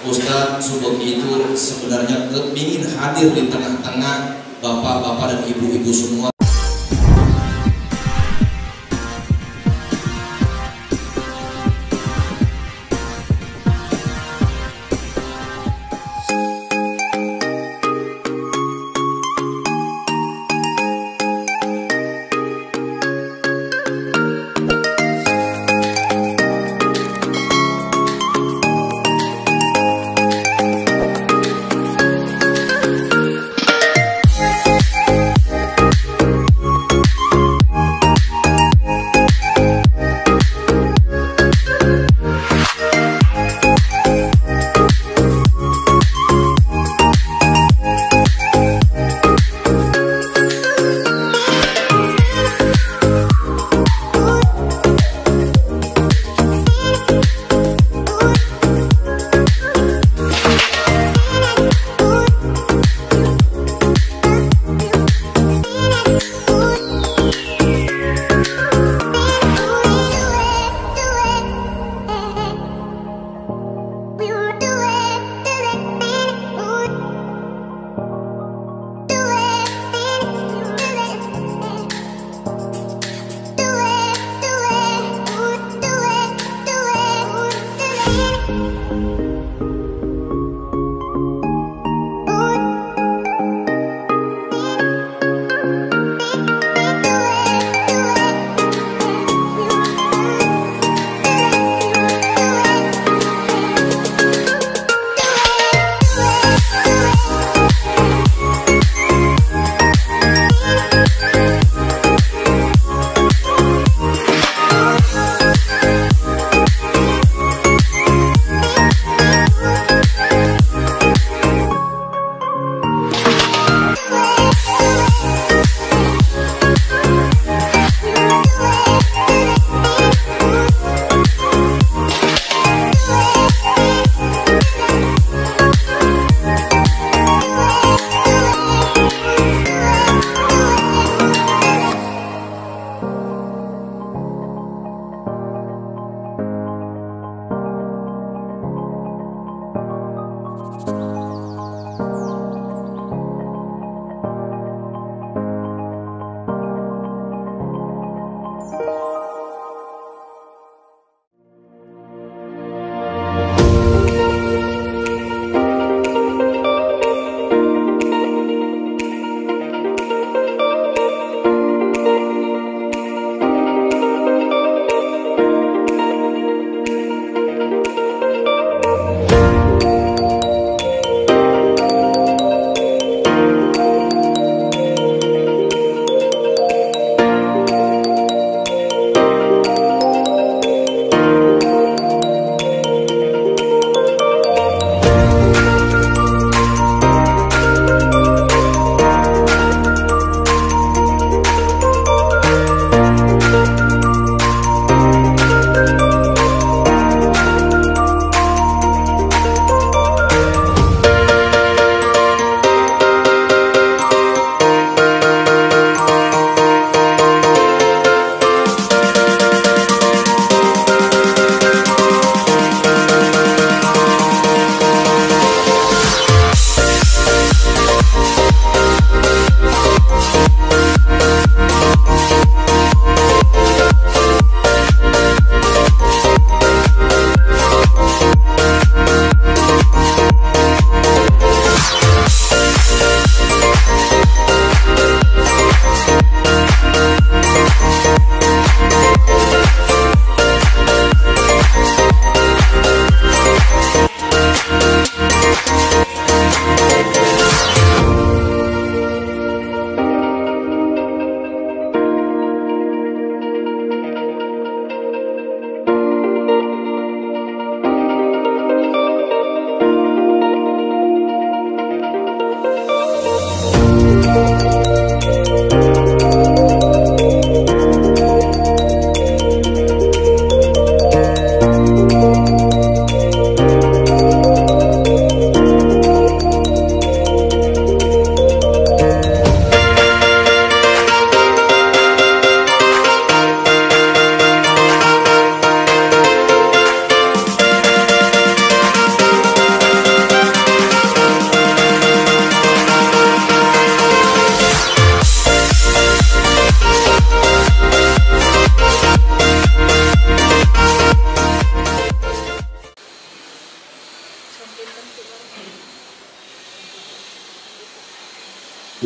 Ustadz Subeki itu sebenarnya ingin hadir di tengah-tengah bapak-bapak dan ibu-ibu semua.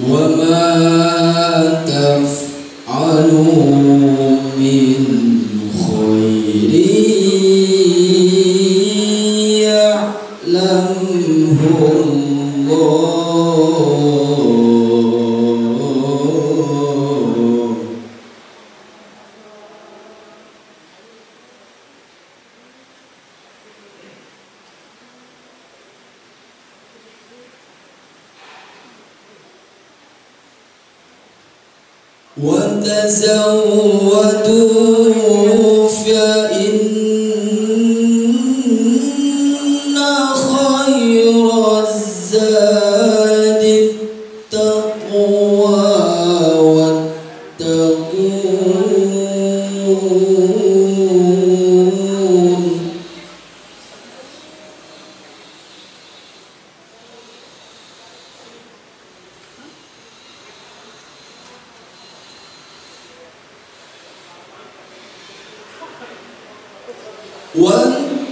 wa ma taf'alu min khairin ya'lamhu Allah. وتزودوا فإن خير الزاد التقوى واتقون.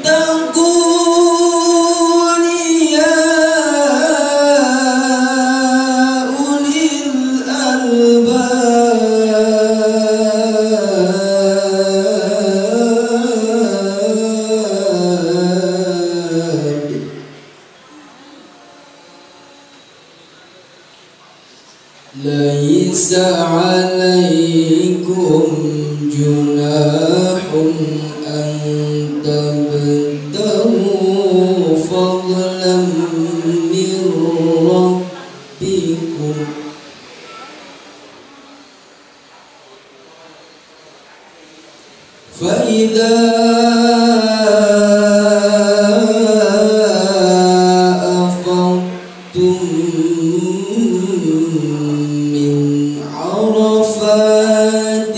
واتقون يا أولي الألباب. ليس عليكم جناح أن تبتغوا فضلا من ربكم فإذا أفضتم من عرفات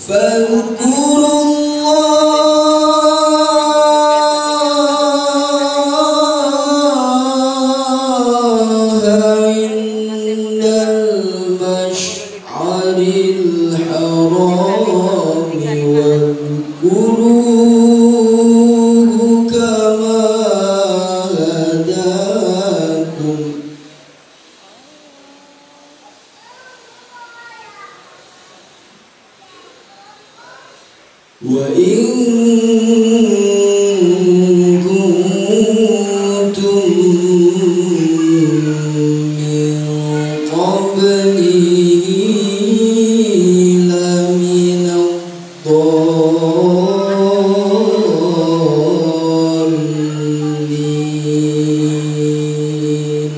فاذكروا الله عند المشعر الحرام واذكروه كما هداكم وإن كنتم من قبله لمن الضالين.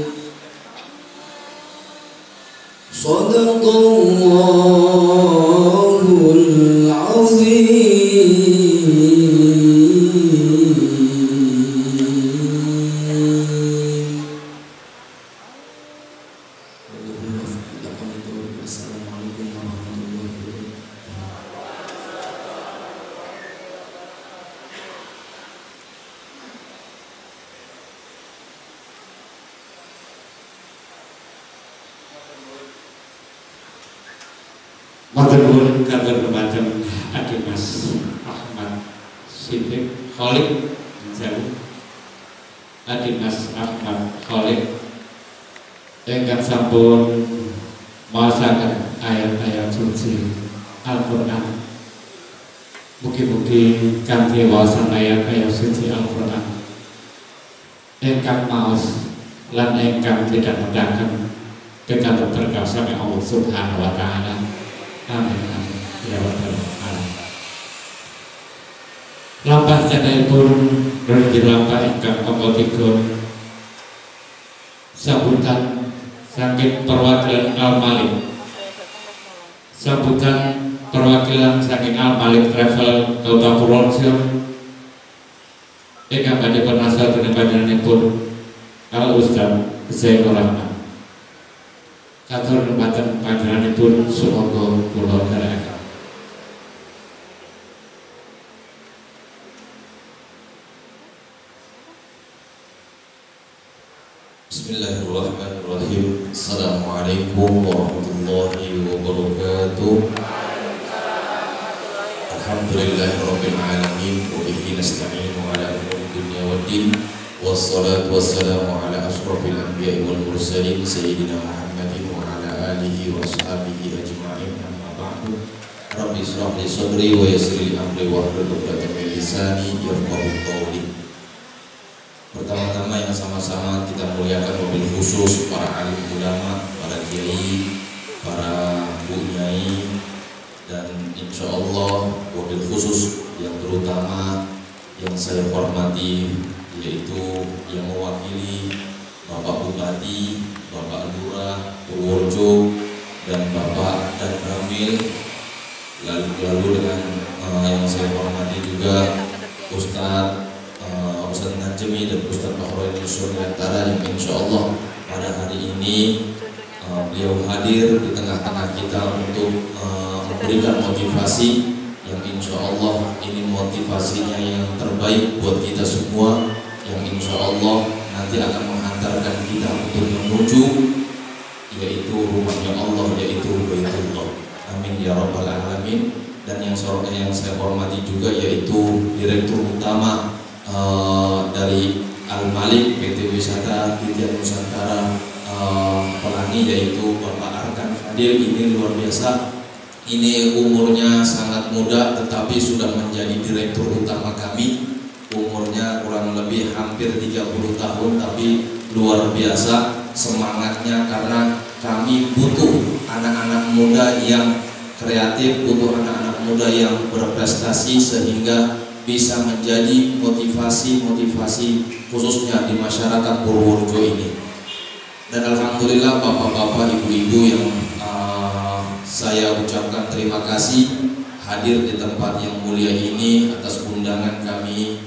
صدق الله العظيم. Assalamualaikum warahmatullahi wabarakatuh. Matur kabar macam Adi Mas Ahmad Siddiq Khalid Jauh Adi Mas Ahmad Khalid ingkang sampun maosaken ayat-ayat suci Al-Qur'an. Mugi-mugi kanthi waosan ayat-ayat suci Al-Qur'an ingkang maos lan ingkang tidak mendaken kekaten berkasane Allah Subhanahu wa taala. Amin amin ya rabbal alamin. Lampah candhaipun regi lampah ingkang angka 3 sambutan saking perwakilan Al-Malik. Sambutan perwakilan saking Al-Malik Travel Kota Purworejo ingkang badhe penasihat dening panjenenganipun Al Ustaz Zainul Rahman. Katur numaten panjenenganipun sumangga kula dherekaken. Bismillahirrahmanirrahim. Assalamualaikum warahmatullahi wabarakatuh. Alhamdulillahirabbil alamin wa bihi nasta'inu ala umuri dunya waddin. Wassalatu wassalamu ala asyrafil anbiya'i wal mursalin sayyidina Muhammadin wa ala alihi wa ashabihi ajma'in. Amma ba'du. Rabbi shrah li sadri wa yassir li amri wahlul 'uqdatam min lisani yafqahu qawli. Pertama-tama yang sama-sama kita muliakan mobil khusus para alim ulama, para kiai, para bunyai, dan insya Allah mobil khusus yang terutama yang saya hormati yaitu yang mewakili Bapak Bupati, Bapak Lurah Purworejo, dan Bapak dan Ramil, lalu dengan yang saya hormati juga Ustadz Najmi dan Ustadz Bahroin Suryantara yang insya Allah pada hari ini beliau hadir di tengah-tengah kita untuk memberikan motivasi yang insya Allah ini motivasinya yang terbaik buat kita semua, yang insya Allah nanti akan menghantarkan kita untuk menuju yaitu rumahnya Allah, yaitu Baitullah. Amin ya rabbal alamin. Dan yang saya hormati juga yaitu Direktur Utama dari Al-Malik PT Wisata Titian Nusantara Pelangi, yaitu Bapak Arkan Fadil. Ini luar biasa, ini umurnya sangat muda tetapi sudah menjadi direktur utama kami. Umurnya kurang lebih hampir 30 tahun, tapi luar biasa semangatnya karena kami butuh anak-anak muda yang kreatif, butuh anak-anak muda yang berprestasi sehingga bisa menjadi motivasi khususnya di masyarakat Purworejo ini. Dan alhamdulillah bapak-bapak, ibu-ibu yang saya ucapkan terima kasih hadir di tempat yang mulia ini atas undangan kami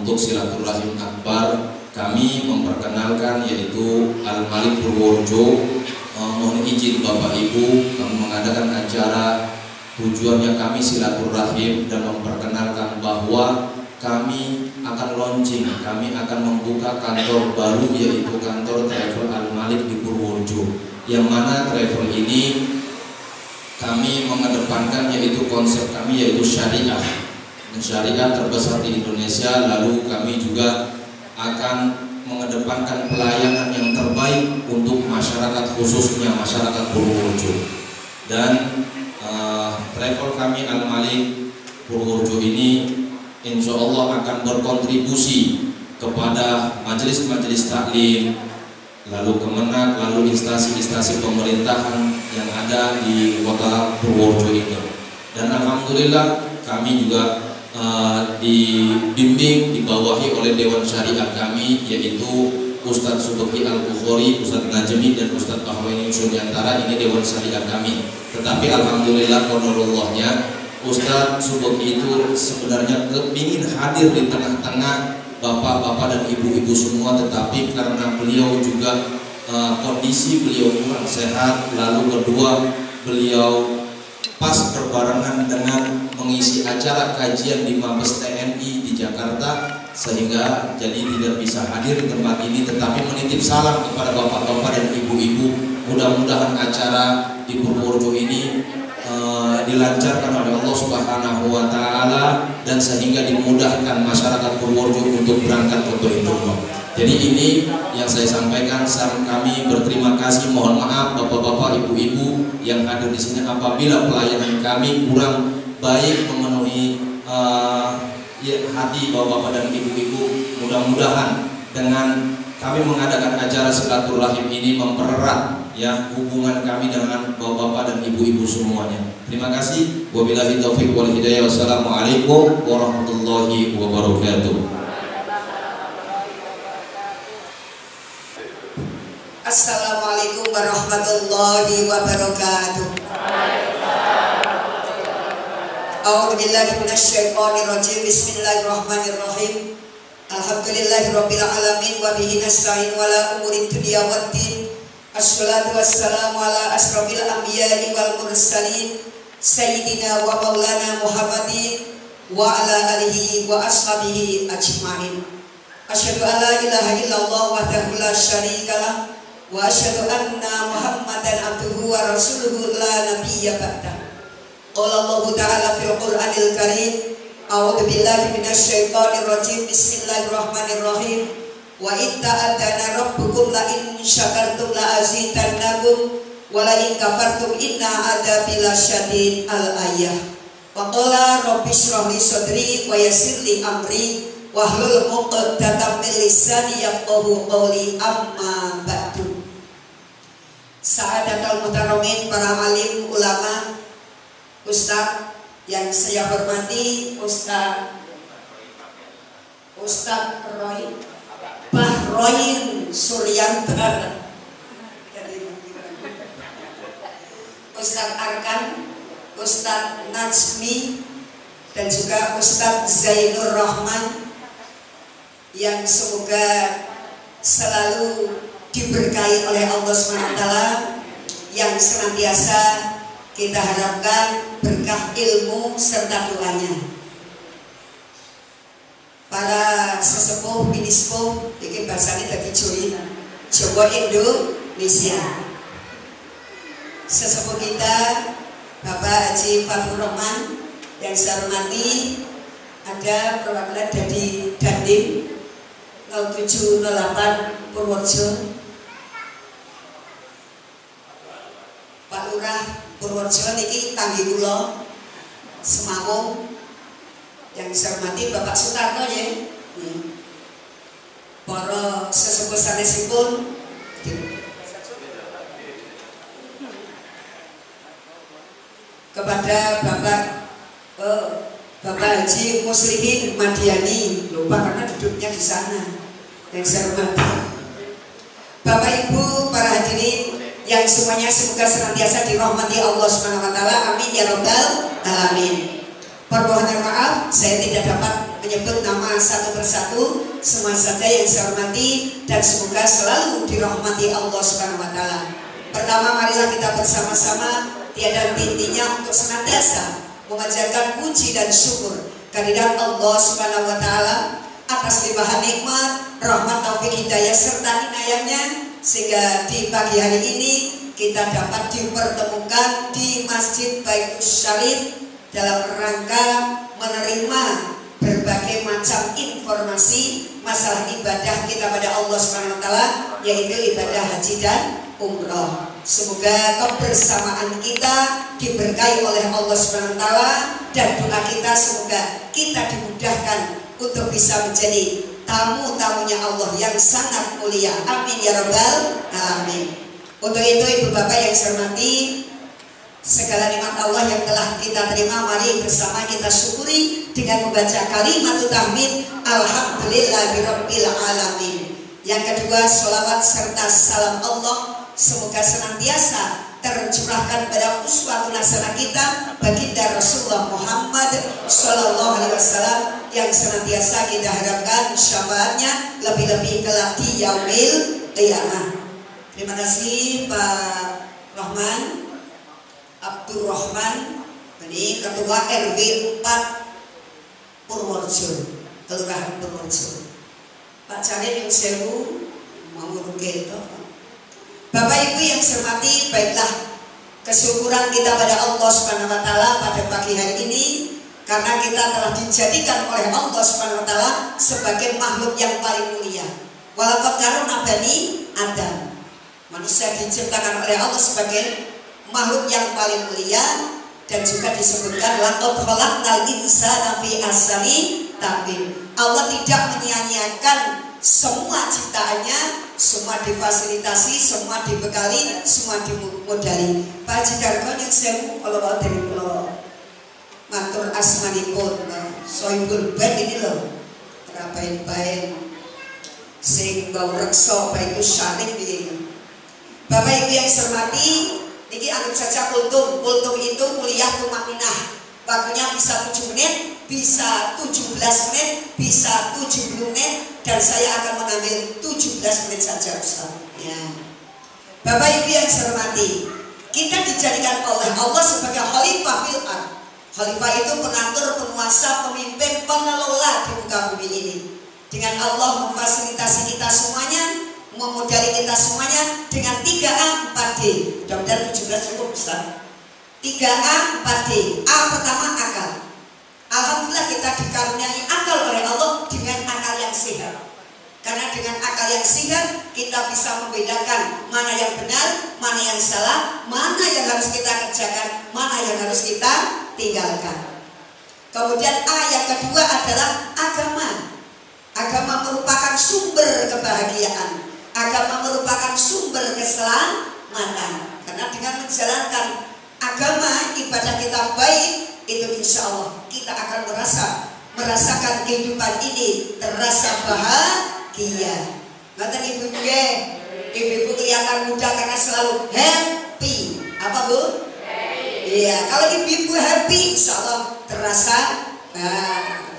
untuk silaturahim akbar. Kami memperkenalkan yaitu Al-Malik Purworejo. Mohon izin Bapak Ibu, kami mengadakan acara tujuannya kami silaturahim dan memperkenalkan bahwa kami akan launching, kami akan membuka kantor baru yaitu kantor Travel Al-Malik di Purworejo, yang mana travel ini kami mengedepankan yaitu konsep kami yaitu syariah, syariah terbesar di Indonesia. Lalu kami juga akan mengedepankan pelayanan yang terbaik untuk masyarakat, khususnya masyarakat Purworejo. Dan travel kami Al-Malik Purworejo ini insya Allah akan berkontribusi kepada majelis-majelis taklim, lalu Kemenak, lalu instansi-instansi pemerintahan yang ada di kota Purworejo ini. Dan alhamdulillah kami juga dibimbing, dibawahi oleh Dewan Syariah kami yaitu Ustadz Subeki Al-Bukhari, Ustadz Najmi, dan Ustadz Bahroin Suryantara. Ini Dewan Syariah kami. Tetapi alhamdulillah konorullahnya Ustadz Subeki itu sebenarnya kepingin hadir di tengah-tengah bapak-bapak dan ibu-ibu semua, tetapi karena beliau juga kondisi beliau kurang sehat, lalu kedua beliau pas berbarengan dengan mengisi acara kajian di Mabes TNI di Jakarta, sehingga jadi tidak bisa hadir di tempat ini, tetapi menitip salam kepada bapak-bapak dan ibu-ibu. Mudah-mudahan acara di Purworejo ini dilancarkan oleh Allah Subhanahu wa Ta'ala, dan sehingga dimudahkan masyarakat Purworejo untuk berangkat ke Baitullah. Jadi ini yang saya sampaikan. Kami berterima kasih, mohon maaf bapak-bapak, ibu-ibu yang hadir di sini apabila pelayanan kami kurang baik memenuhi hati bapak-bapak dan ibu-ibu. Mudah-mudahan dengan kami mengadakan acara silaturahim ini mempererat ya hubungan kami dengan bapak-bapak dan ibu-ibu semuanya. Terima kasih. Wabillahi taufiq wal hidayah. Wassalamualaikum warahmatullahi wabarakatuh. Assalamualaikum warahmatullahi wabarakatuh. A'udzu billahi minasyaitonir rajim. Bismillahirrahmanirrahim. Alhamdulillahirabbil alamin wa bihi nasta'in wala umuri dunya waddin. Assalatu wassalamu ala asrofil anbiya'i wal mursalin sayyidina wa maulana Muhammadin wa ala alihi wa ashabihi ajma'in. Asyhadu an la ilaha illallah wahdahu la syarikalah wa asyhadu anna Muhammadan abduhu wa rasuluhu la nabiyya ba'dah. Qala Allah Ta'ala fil Qur'anil Karim, a'udzu billahi minasyaitonir rajim. Bismillahirrahmanirrahim. Wa in ta'adzana rabbukum la in syakartum la azidannakum wa la in kafartum inna adzabi lasyadid. Al-ayah. Wa qala rabbi shrah li sadri wa yassir li amri wahlul 'uqdatam min lisani yafqahu qawli. Amma ba'du. Sa'adatul mukarramin, para alim ulama, Ustaz yang saya hormati, Ustaz Bahroin Suryanta, Ustaz Arkan, Ustaz Najmi, dan juga Ustaz Zainur Rahman, yang semoga selalu diberkahi oleh Allah SWT, yang senantiasa kita harapkan berkah ilmu serta doanya. Para sesepuh, binisepuh, ini bahasanya tadi Jawa Indonesia. Sesepuh kita Bapak Haji Fathur Rahman yang saya hormati, ada perwakilan dari Dandim 0708 Purworejo, Pak Lurah Purworejo niki tanggi kula Semawung, yang saya hormati Bapak Sutarno ya. Para sesepuh sanesipun, kepada Bapak Haji Muslimin Madiani, lupa karena duduknya di sana, yang saya hormati. Bapak Ibu, para hadirin yang semuanya semoga senantiasa dirahmati Allah SWT. Amin ya rabbal alamin. Permohonan maaf, saya tidak dapat menyebut nama satu persatu. Semua saja yang saya hormati dan semoga selalu dirahmati Allah SWT. Pertama, marilah kita bersama-sama tiada henti-hentinya untuk senantiasa memanjatkan puji dan syukur kehadirat Allah Subhanahu wa taala atas limpahan nikmat, rahmat, taufik, hidayah serta inayahnya, sehingga di pagi hari ini kita dapat dipertemukan di Masjid Baitus Syarif dalam rangka menerima berbagai macam informasi masalah ibadah kita pada Allah Subhanahu wa taala, yaitu ibadah haji dan umroh. Semoga kebersamaan kita diberkahi oleh Allah Subhanahu wa taala, dan doa kita semoga kita dimudahkan untuk bisa menjadi tamu-tamunya Allah yang sangat mulia. Amin ya rabbal alamin. Untuk itu ibu bapak yang saya hormati, segala nikmat Allah yang telah kita terima, mari bersama kita syukuri dengan membaca kalimat tahmid alhamdulillahirabbil alamin. Yang kedua, sholawat serta salam Allah semoga senantiasa tercurahkan pada uswatun hasanah kita baginda Rasulullah Muhammad sallallahu alaihi wasallam, yang senantiasa kita harapkan syafaatnya lebih-lebih kelak di yaumil qiyamah. Terima kasih Pak Rahman Abdurrahman, ini Ketua RW 4 Purworejo, Kelurahan Purworejo. Pak Carin yang sewu mau rugeto. Bapak Ibu yang saya hormati, baiklah kesyukuran kita pada Allah Subhanahu wa taala pada pagi hari ini karena kita telah dijadikan oleh Allah Subhanahu wa taala sebagai makhluk yang paling mulia. Walaqad karramna bani Adam. Manusia diciptakan oleh Allah sebagai makhluk yang paling mulia, dan juga disebutkan laqad khalaqnal insana fi ahsani taqwim. Allah tidak menyia-nyiakan semua ciptaannya, semua difasilitasi, semua dibekali, semua dimodali. Pak Haji Dargon yang sewu kalau dari pulau matur asmanipun soibul band ini loh, rapain-pain sing bau rekso Baitus Syarif ini. Bapak Ibu yang saya hormati, niki anggap saja kultum itu kuliah tumakninah. Waktunya bisa 7 menit, bisa 17 menit, bisa 70 menit, dan saya akan mengambil 17 menit saja Ustaz. Ya. Bapak Ibu yang saya hormati, kita dijadikan oleh Allah sebagai khalifah fil ardh. Khalifah itu pengatur, penguasa, pemimpin, pengelola di muka bumi ini. dengan Allah memfasilitasi kita semuanya, memodali kita semuanya dengan 3A 4D. Mudah-mudahan 17 cukup besar. 3A 4D. A pertama akal. Alhamdulillah kita dikaruniai akal oleh Allah dengan akal yang sehat. Karena dengan akal yang sehat kita bisa membedakan mana yang benar, mana yang salah, mana yang harus kita kerjakan, mana yang harus kita tinggalkan. Kemudian A yang kedua adalah agama. Agama merupakan sumber kebahagiaan. Agama merupakan sumber keselamatan. Karena dengan menjalankan agama, ibadah kita baik, itu insya Allah kita akan merasakan kehidupan ini terasa bahagia. Ngerti ibu-ibu ya? Ibu-ibu kelihatan muda karena selalu happy. Apa bu? Iya, kalau ibu-ibu happy, insya Allah terasa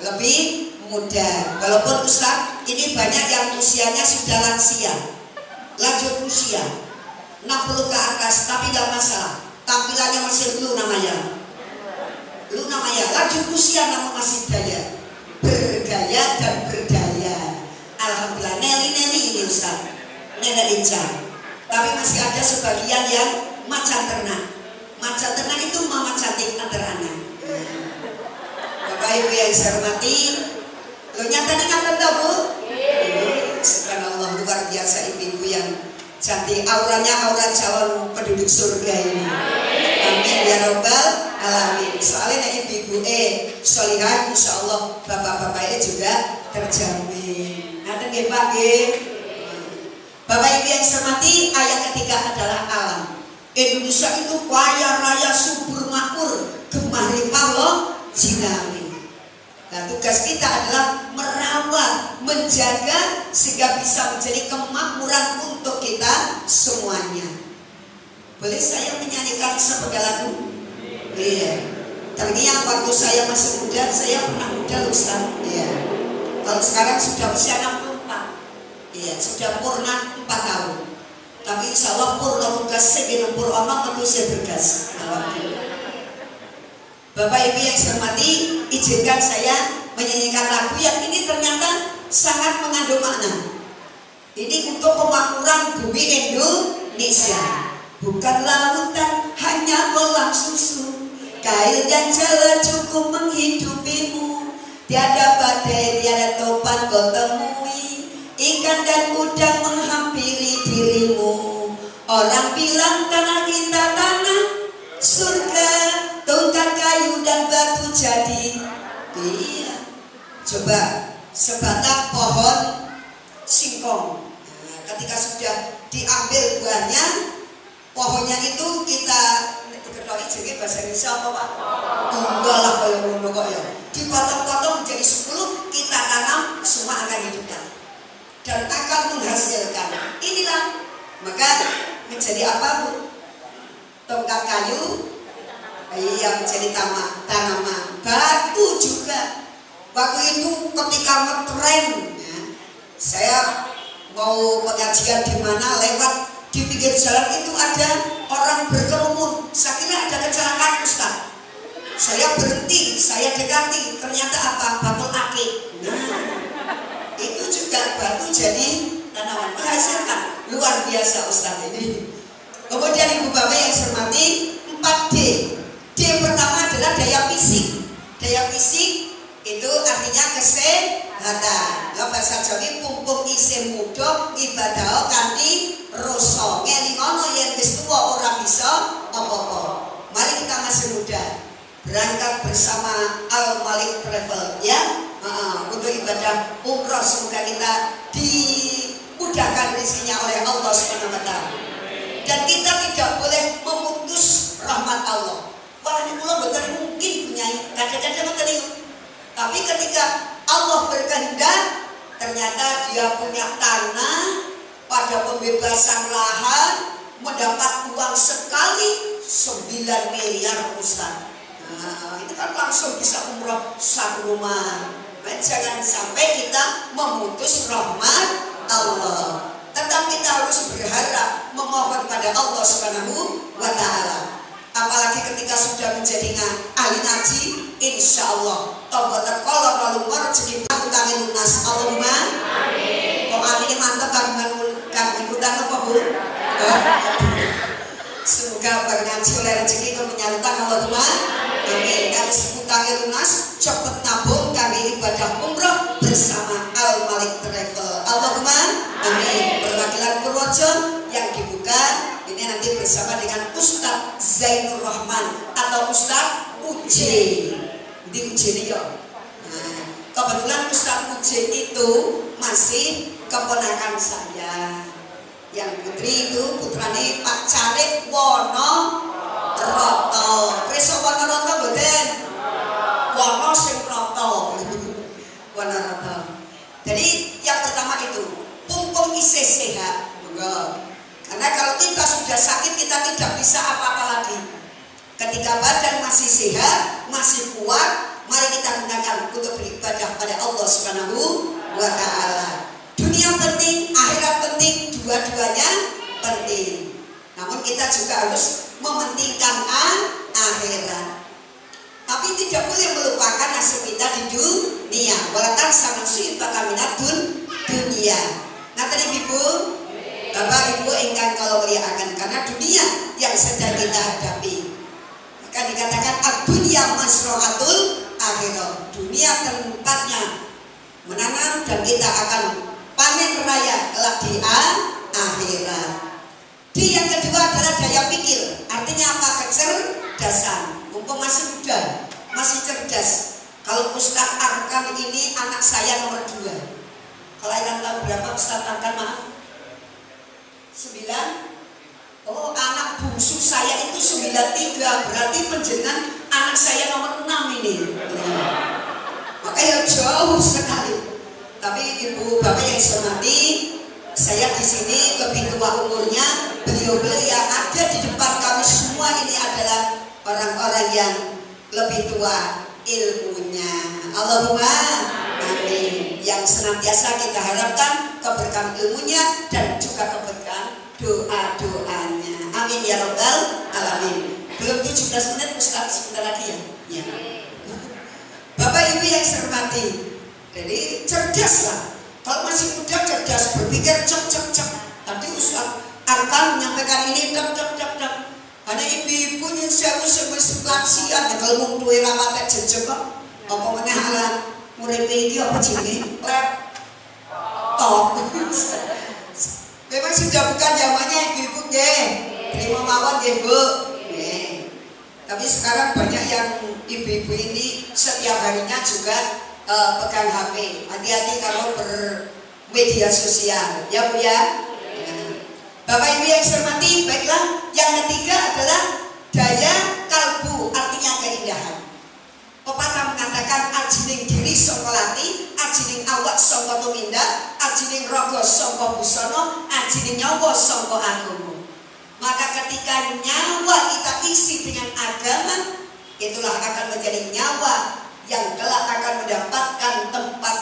lebih muda. Walaupun Ustaz, ini banyak yang usianya sudah lansia, lanjut usia 60 ke atas, tapi gak masalah. Tampilannya masih lu namanya, lanjut usia namun masih daya, bergaya dan berdaya. Alhamdulillah, Nelly ini Ustaz, nenek lincah. Tapi masih ada sebagian yang macan ternak. Macan ternak itu mama cantik antar anak. Bapak Ibu yang saya hormati, lo nyatanya ngapain tak bu? Subhanallah, luar biasa ibu-ibu yang cantik. Auranya aura calon penduduk surga ini. Amin ya robbal alamin. Soalnya ibu-ibu solihah, insya Allah bapak-bapaknya juga terjamin. Nanti nggih Pak nggih. Bapak Ibu yang saya hormati, ayat ketiga adalah alam. Indonesia itu kaya raya, subur makmur, gemah limpah loh jinami. Nah, tugas kita adalah merawat, menjaga sehingga bisa menjadi kemakmuran untuk kita semuanya. Boleh saya menyanyikan sebuah lagu? Iya. Terngiang waktu saya masih muda, saya pernah muda Ustaz. Iya. Kalau sekarang sudah usia 64. Iya, sudah purna 4 tahun. Tapi insya Allah purna tugas saya pur omong tentu saya bergas. Bapak Ibu yang saya hormati, izinkan saya menyanyikan lagu yang ini ternyata sangat mengandung makna. Ini untuk pemakmuran bumi Indonesia. Bukan lautan, hanya kolam susu, kail dan jala cukup menghidupimu. Tiada badai, tiada topan kau temui, ikan dan udang menghampiri dirimu. Orang bilang tanah kita tanah surga, tongkat kayu dan batu jadi. Iya. Coba sebatang pohon singkong. Nah, ketika sudah diambil buahnya, pohonnya itu kita diketahui jadi bahasa Indonesia apa Pak? Enggak lah kalau ngono kok ya. Dipotong-potong menjadi 10, kita tanam, semua akan hidup dan akan menghasilkan. Inilah maka menjadi apa bu? Tongkat kayu, iya menjadi tanaman. Batu juga. Waktu itu ketika ngetren, ya, saya mau pengajian di mana lewat di pinggir jalan itu ada orang berkerumun. Saya kira ada kecelakaan Ustaz. Saya berhenti, saya dekati, ternyata apa? Bakul akik. Nah, itu juga batu jadi tanaman menghasilkan. Luar biasa Ustaz ini. Kemudian ibu bapak yang saya hormati, 4D. D pertama adalah daya fisik. Daya fisik itu artinya kesehatan. Ya bahasa Jawa pumpung isih muda ibadah kanthi rasa. Ngelingono yen wis tuwa ora bisa apa-apa. Mari kita masih muda berangkat bersama Al Malik Travel ya. Untuk ibadah umroh semoga kita dimudahkan rezekinya oleh Allah Subhanahu wa taala. Dan kita tidak boleh memutus rahmat Allah. Wah ini mula betul mungkin punya kadang-kadang betul. Tapi ketika Allah berkehendak, ternyata dia punya tanah pada pembebasan lahan mendapat uang sekali 9 miliar Ustaz. Nah, itu kan langsung bisa umroh 1 rumah. Nah, jangan sampai kita memutus rahmat Allah. Tetap kita harus berharap memohon pada Allah Subhanahu wa taala. Apalagi ketika sudah menjadi ahli ngaji, insya Allah tobat terkolong lalu rezeki utangnya lunas. Allahumma Semoga berngaji oleh rezeki kau menyalurkan Allahumma amin. Kami seputangnya lunas, cepet nabung kami ibadah umroh bersama Al Malik Travel. Allahumma amin. Perwakilan Purworejo yang dibuka ini nanti bersama dengan Ustadz Zainur Rahman atau Ustadz Uji. Di Uji ini ya. Nah, kebetulan Ustadz Uji itu masih keponakan saya. Yang putri itu putrane Pak Carik Wonoreto. Preso Wonoreto mboten? Wono sing rata. Wonoreto. Jadi yang pertama itu mumpung isih sehat, monggo. Karena kalau kita sudah sakit kita tidak bisa apa-apa lagi. Ketika badan masih sehat, masih kuat, mari kita gunakan untuk beribadah pada Allah Subhanahu wa taala. Dunia penting, akhirat penting, dua-duanya penting. Namun kita juga harus mementingkan akhirat. Tapi tidak boleh melupakan nasib kita di dunia. Walaupun sangat sulit kaminat dunia. Nah tadi Ibu, Bapak Ibu ingkang kalau melihatkan karena dunia yang sedang kita hadapi. Maka dikatakan ad-dunya masrohatul akhirah. Dunia tempatnya menanam dan kita akan panen raya kelak di akhirat. Yang kedua adalah daya pikir. Artinya apa? Kecerdasan. Mumpung masih muda, masih cerdas. Kalau Ustadz Arkan ini anak saya nomor 2. Kelahiran tahun berapa Ustadz Arkan? Maaf 9. Oh anak bungsu saya itu 93. Berarti penjenengan anak saya nomor 6 ini. Makanya jauh sekali. Tapi Ibu Bapak yang saya hormati, saya di sini lebih tua umurnya, beliau-beliau yang ada di depan kami semua ini adalah orang-orang yang lebih tua ilmunya. Allahumma amin. Yang senantiasa kita harapkan keberkahan ilmunya dan juga keberkahan doa-doanya. Amin ya rabbal alamin. Belum 17 menit Ustaz, sebentar lagi ya. Bapak Ibu yang saya hormati, jadi cerdas lah. Kalau masih muda cerdas, berpikir cek. Tadi Ustaz Arkan menyampaikan ini cek. Hanya ibu-ibu yang saya lansian kalau mau duwe rapat jejeg kok. Apa meneh ala murid iki apa jenenge? Laptop. Memang sudah bukan zamannya ibu-ibu nggih. Terima mawon nggih Bu. Nggih. Tapi sekarang banyak yang ibu-ibu ini setiap harinya juga pegang HP. Hati-hati kalau bermedia sosial, ya Bu ya. Bapak Ibu yang saya hormati, baiklah. Yang ketiga adalah daya kalbu, artinya keindahan. Pepatah mengatakan ajining diri saka lati, ajining awak saka tumindak, ajining raga saka busana, ajining nyawa saka agama. Maka ketika nyawa kita isi dengan agama, itulah akan menjadi nyawa yang kelak akan mendapatkan tempat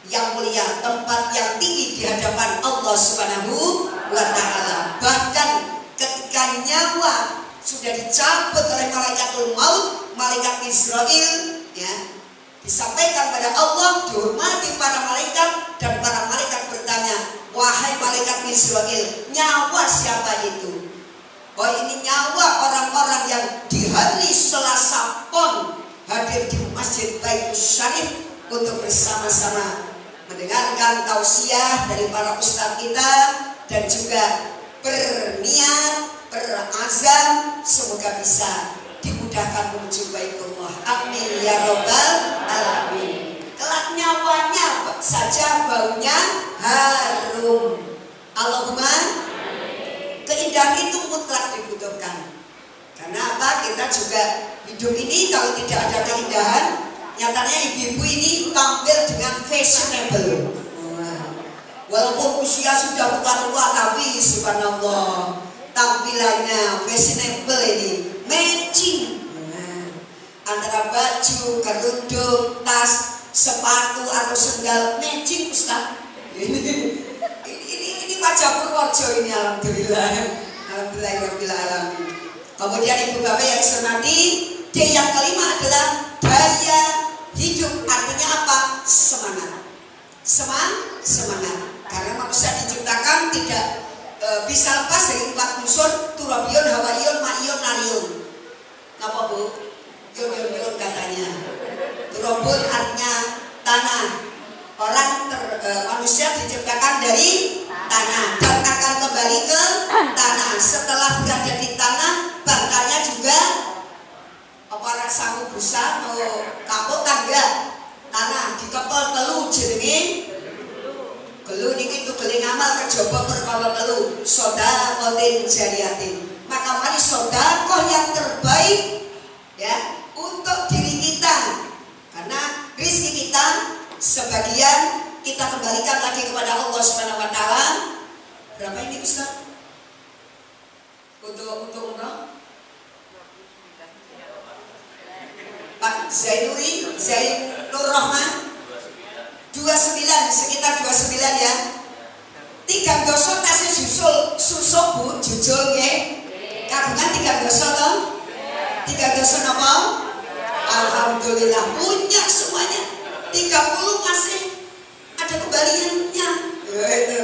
yang mulia, tempat yang tinggi di hadapan Allah Subhanahu wa taala. Bahkan ketika nyawa sudah dicabut oleh malaikatul maut, malaikat Israel, ya, disampaikan pada Allah, dihormati para malaikat, dan para malaikat bertanya, wahai malaikat Israel, nyawa siapa itu? Oh ini nyawa orang-orang yang di hari Selasa Pon hadir di Masjid Baitus Syarif untuk bersama-sama mendengarkan tausiah dari para ustadz kita dan juga berniat, berazam semoga bisa dimudahkan menuju Baitullah. Amin ya rabbal alamin. Kelak nyawanya saja baunya harum. Allahumma. Keindahan itu mutlak dibutuhkan. Karena apa? Kita juga hidup ini kalau tidak ada keindahan, nyatanya ibu-ibu ini tampil dengan fashionable. Walaupun usia sudah tua-tua, tapi subhanallah tampilannya fashionable ini, matching. Antara baju, kerudung, tas, sepatu atau sendal matching Ustaz. Ini wajah Purworejo ini, alhamdulillah. Alhamdulillahirabbil alamin. Kemudian Ibu Bapak yang saya hormati, D yang kelima adalah daya hidup. Artinya apa? Semangat. Semangat. Karena manusia diciptakan tidak bisa lepas dari 4 unsur turabion, hawaion, maion, narion. Napa Bu? Yon katanya. Turabun artinya tanah. Manusia diciptakan dari tanah dan akan kembali ke tanah. Setelah berada di tanah, bantalnya juga apa saku busa atau kapuk tangga tanah dikepel telu jenenge gelu niki tugeling amal kejaba perkara telu sedaqatin jariyatin. Maka mari sedekah yang terbaik ya untuk diri kita, karena rezeki kita sebagian kita kembalikan lagi kepada Allah Subhanahu wa taala. Berapa ini Ustaz? Untuk umrah? Pak Zainur Rahman 29, sekitar 29 ya. 3 dosa kasih susul Bu, jujur nggih. Kagungan 3 dosa toh? 3 dosa napa? Alhamdulillah punya semuanya. 30 masih ada kembaliannya. Itu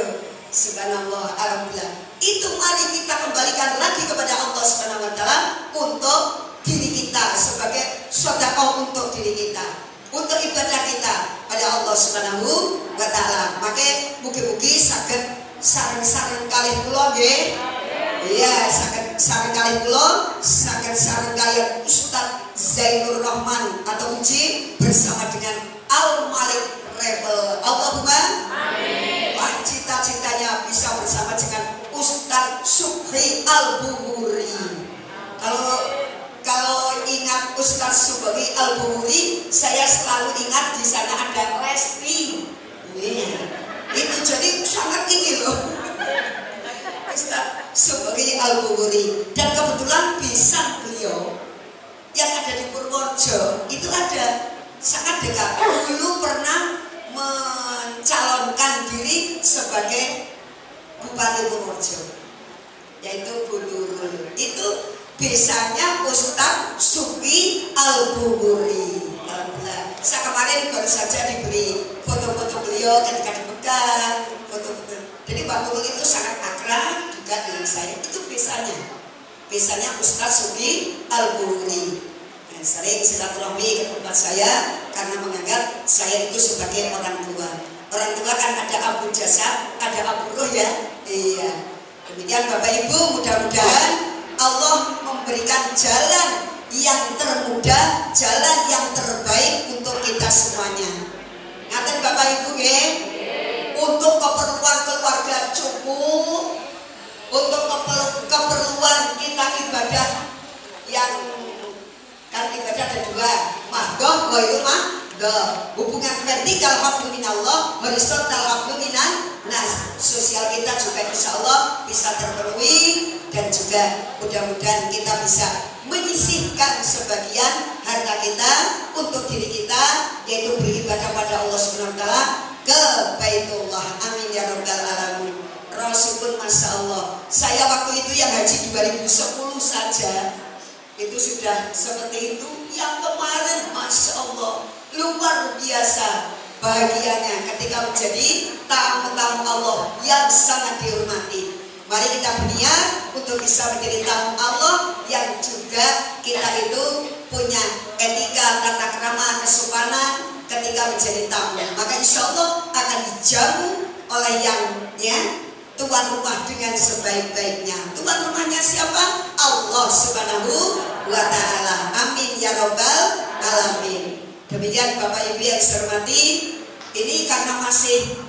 subhanallah, alhamdulillah. Itu mari kita kembalikan lagi kepada Allah Subhanahu wa taala untuk diri kita sebagai sedekah untuk diri kita, untuk ibadah kita pada Allah Subhanahu wa taala. Maka mugi-mugi saged sareng-sareng kalih kula nggih. Iya, saged sareng kalih kula, saged sareng kalih Ustaz Zainur Rahman atau Uji bersama dengan Al-Malik Rebel. Allahumma amin. Wah, cita-citanya bisa bersama dengan Ustaz Subhi Al-Buhuri. Kalau ingat Ustaz Subhi Al-Buhuri, saya selalu ingat di sana ada Lesti. Itu jadi sangat ini loh. Ustaz Subhi Al-Buhuri. Dan kebetulan bisa beliau yang ada di Purworejo itu ada sangat dekat. Dulu pernah mencalonkan diri sebagai Bupati Purworejo, yaitu Bu Nurul. Itu besarnya Ustaz Subhi Al-Buhuri. Saya kemarin baru saja diberi foto-foto beliau ketika di Mekah, foto-foto. Jadi Pak Nurul itu sangat akrab juga dengan saya. Itu besarnya Ustaz Subhi Al-Buhuri. Sering silaturahmi ke tempat saya karena menganggap saya itu sebagai orang tua. Orang tua kan ada abu jasad, ada abu roh ya. Iya. Demikian Bapak Ibu, mudah-mudahan Allah memberikan jalan yang termudah, jalan yang terbaik untuk kita semuanya. Ngaten Bapak Ibu nggih? Untuk keperluan keluarga cukup, untuk keperluan kita ibadah yang kan ibadah ada 2, mahdoh wa itu mahdoh. Hubungan vertikal hablum minallah, horizontal hablum minan nas. Sosial kita juga insya Allah bisa terpenuhi, dan juga mudah-mudahan kita bisa menyisihkan sebagian harta kita untuk diri kita, yaitu beribadah pada Allah Subhanahu wa taala ke Baitullah. Amin ya rabbal alamin. Rasul pun masya Allah, saya waktu itu yang haji 2010 saja itu sudah seperti itu. Yang kemarin masya Allah luar biasa bahagianya ketika menjadi tamu-tamu Allah yang sangat dihormati. Mari kita berniat untuk bisa menjadi tamu Allah yang juga kita itu punya etika, tata krama, kesopanan ketika menjadi tamu. Maka insya Allah akan dijamu oleh yang tuan rumah dengan sebaik-baiknya. Tuan rumahnya siapa? Allah Subhanahu wa taala. Amin ya rabbal alamin. Demikian Bapak Ibu yang saya hormati, ini karena masih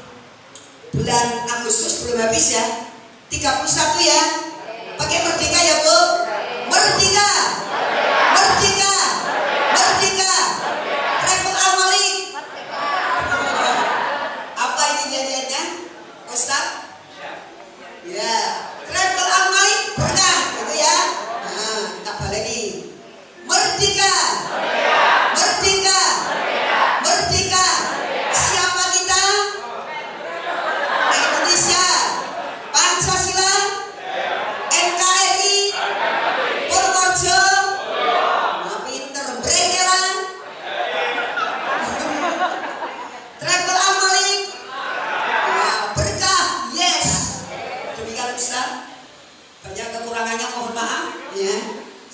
bulan Agustus belum habis ya. 31 ya. Pakai merdeka ya Bu. Merdeka. Merdeka. Merdeka. Rebel Al-Malik. Apa ini nyanyiannya? Ustaz? Ya, Rebel Al-Malik pernah gitu ya. Nah, kita balik. Merdeka. Merdeka. Merdeka. Siapa kita? Indonesia. Pancasila. NKRI. Purworejo.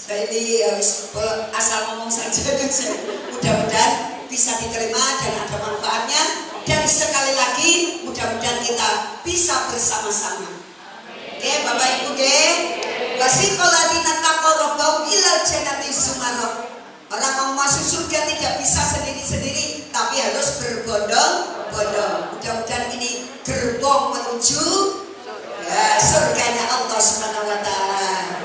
Saya ini asal ngomong saja. Mudah-mudahan bisa diterima dan ada manfaatnya. Dan sekali lagi mudah-mudahan kita bisa bersama-sama. Oke, Bapak Ibu, wasiqaladina taqarrabu ilal jannati zumarah. Orang mau masuk surga tidak bisa sendiri-sendiri, tapi harus berbondong-bondong. Mudah-mudahan ini gerbong menuju surganya Allah Subhanahu wa Ta'ala.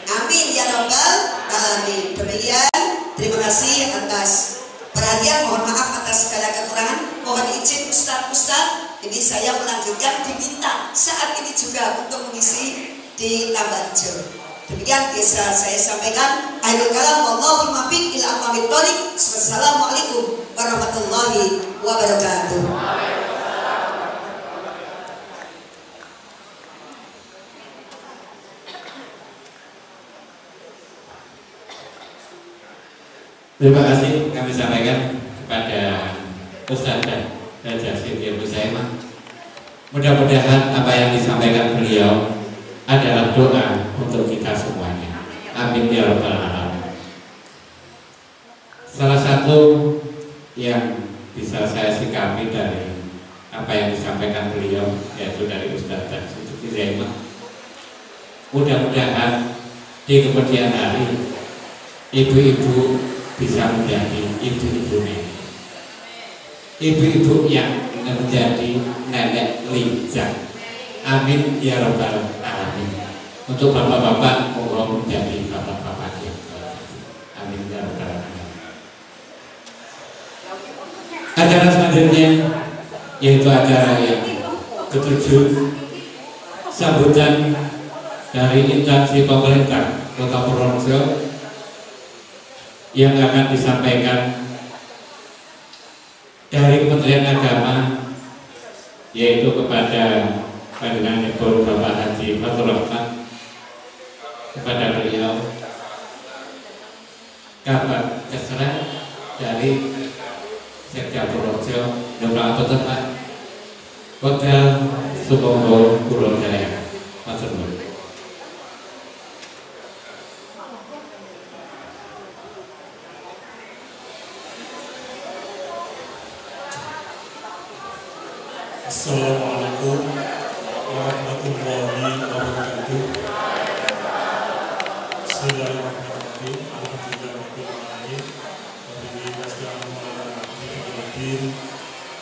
Amin ya rabbal alamin. Demikian, terima kasih atas perhatian. Mohon maaf atas segala kekurangan. Mohon izin Ustaz, ini saya melanjutkan, diminta saat ini juga untuk mengisi di Tambak Hijau. Demikian bisa saya sampaikan. Akhirul kalam, wallahu muwaffiq ila aqwamit thoriq. Wassalamualaikum warahmatullahi wabarakatuh. Terima kasih kami sampaikan kepada Ustazah Raja Siti Husaimah. Mudah-mudahan apa yang disampaikan beliau adalah doa untuk kita semuanya. Amin ya rabbal alamin. Salah satu yang bisa saya sikapi dari apa yang disampaikan beliau yaitu dari Ustazah Siti Husaimah. Mudah-mudahan di kemudian hari ibu-ibu bisa menjadi ibu-ibu nenek, ibu-ibu yang menjadi nenek lincah. Amin ya rabbal alamin. Untuk bapak-bapak mohon menjadi bapak-bapak yang baik. Amin ya rabbal alamin. Acara selanjutnya yaitu acara yang ketujuh, sambutan dari instansi pemerintah Kota Purworejo yang akan disampaikan dari Kementerian Agama, yaitu kepada Panjenengan Ibu Bapak Haji Fathur Rahman, kepada beliau Kabar Kesra dari Sekda Purworejo, Nurul Apotekan Hotel Sumonggo Kulon Jaya. Matur nuwun. Assalamualaikum warahmatullahi wabarakatuh. Bismillahirrahmanirrahim. Alhamdulillahirabbil alamin. Wabillahi nasta'inu ala amrin.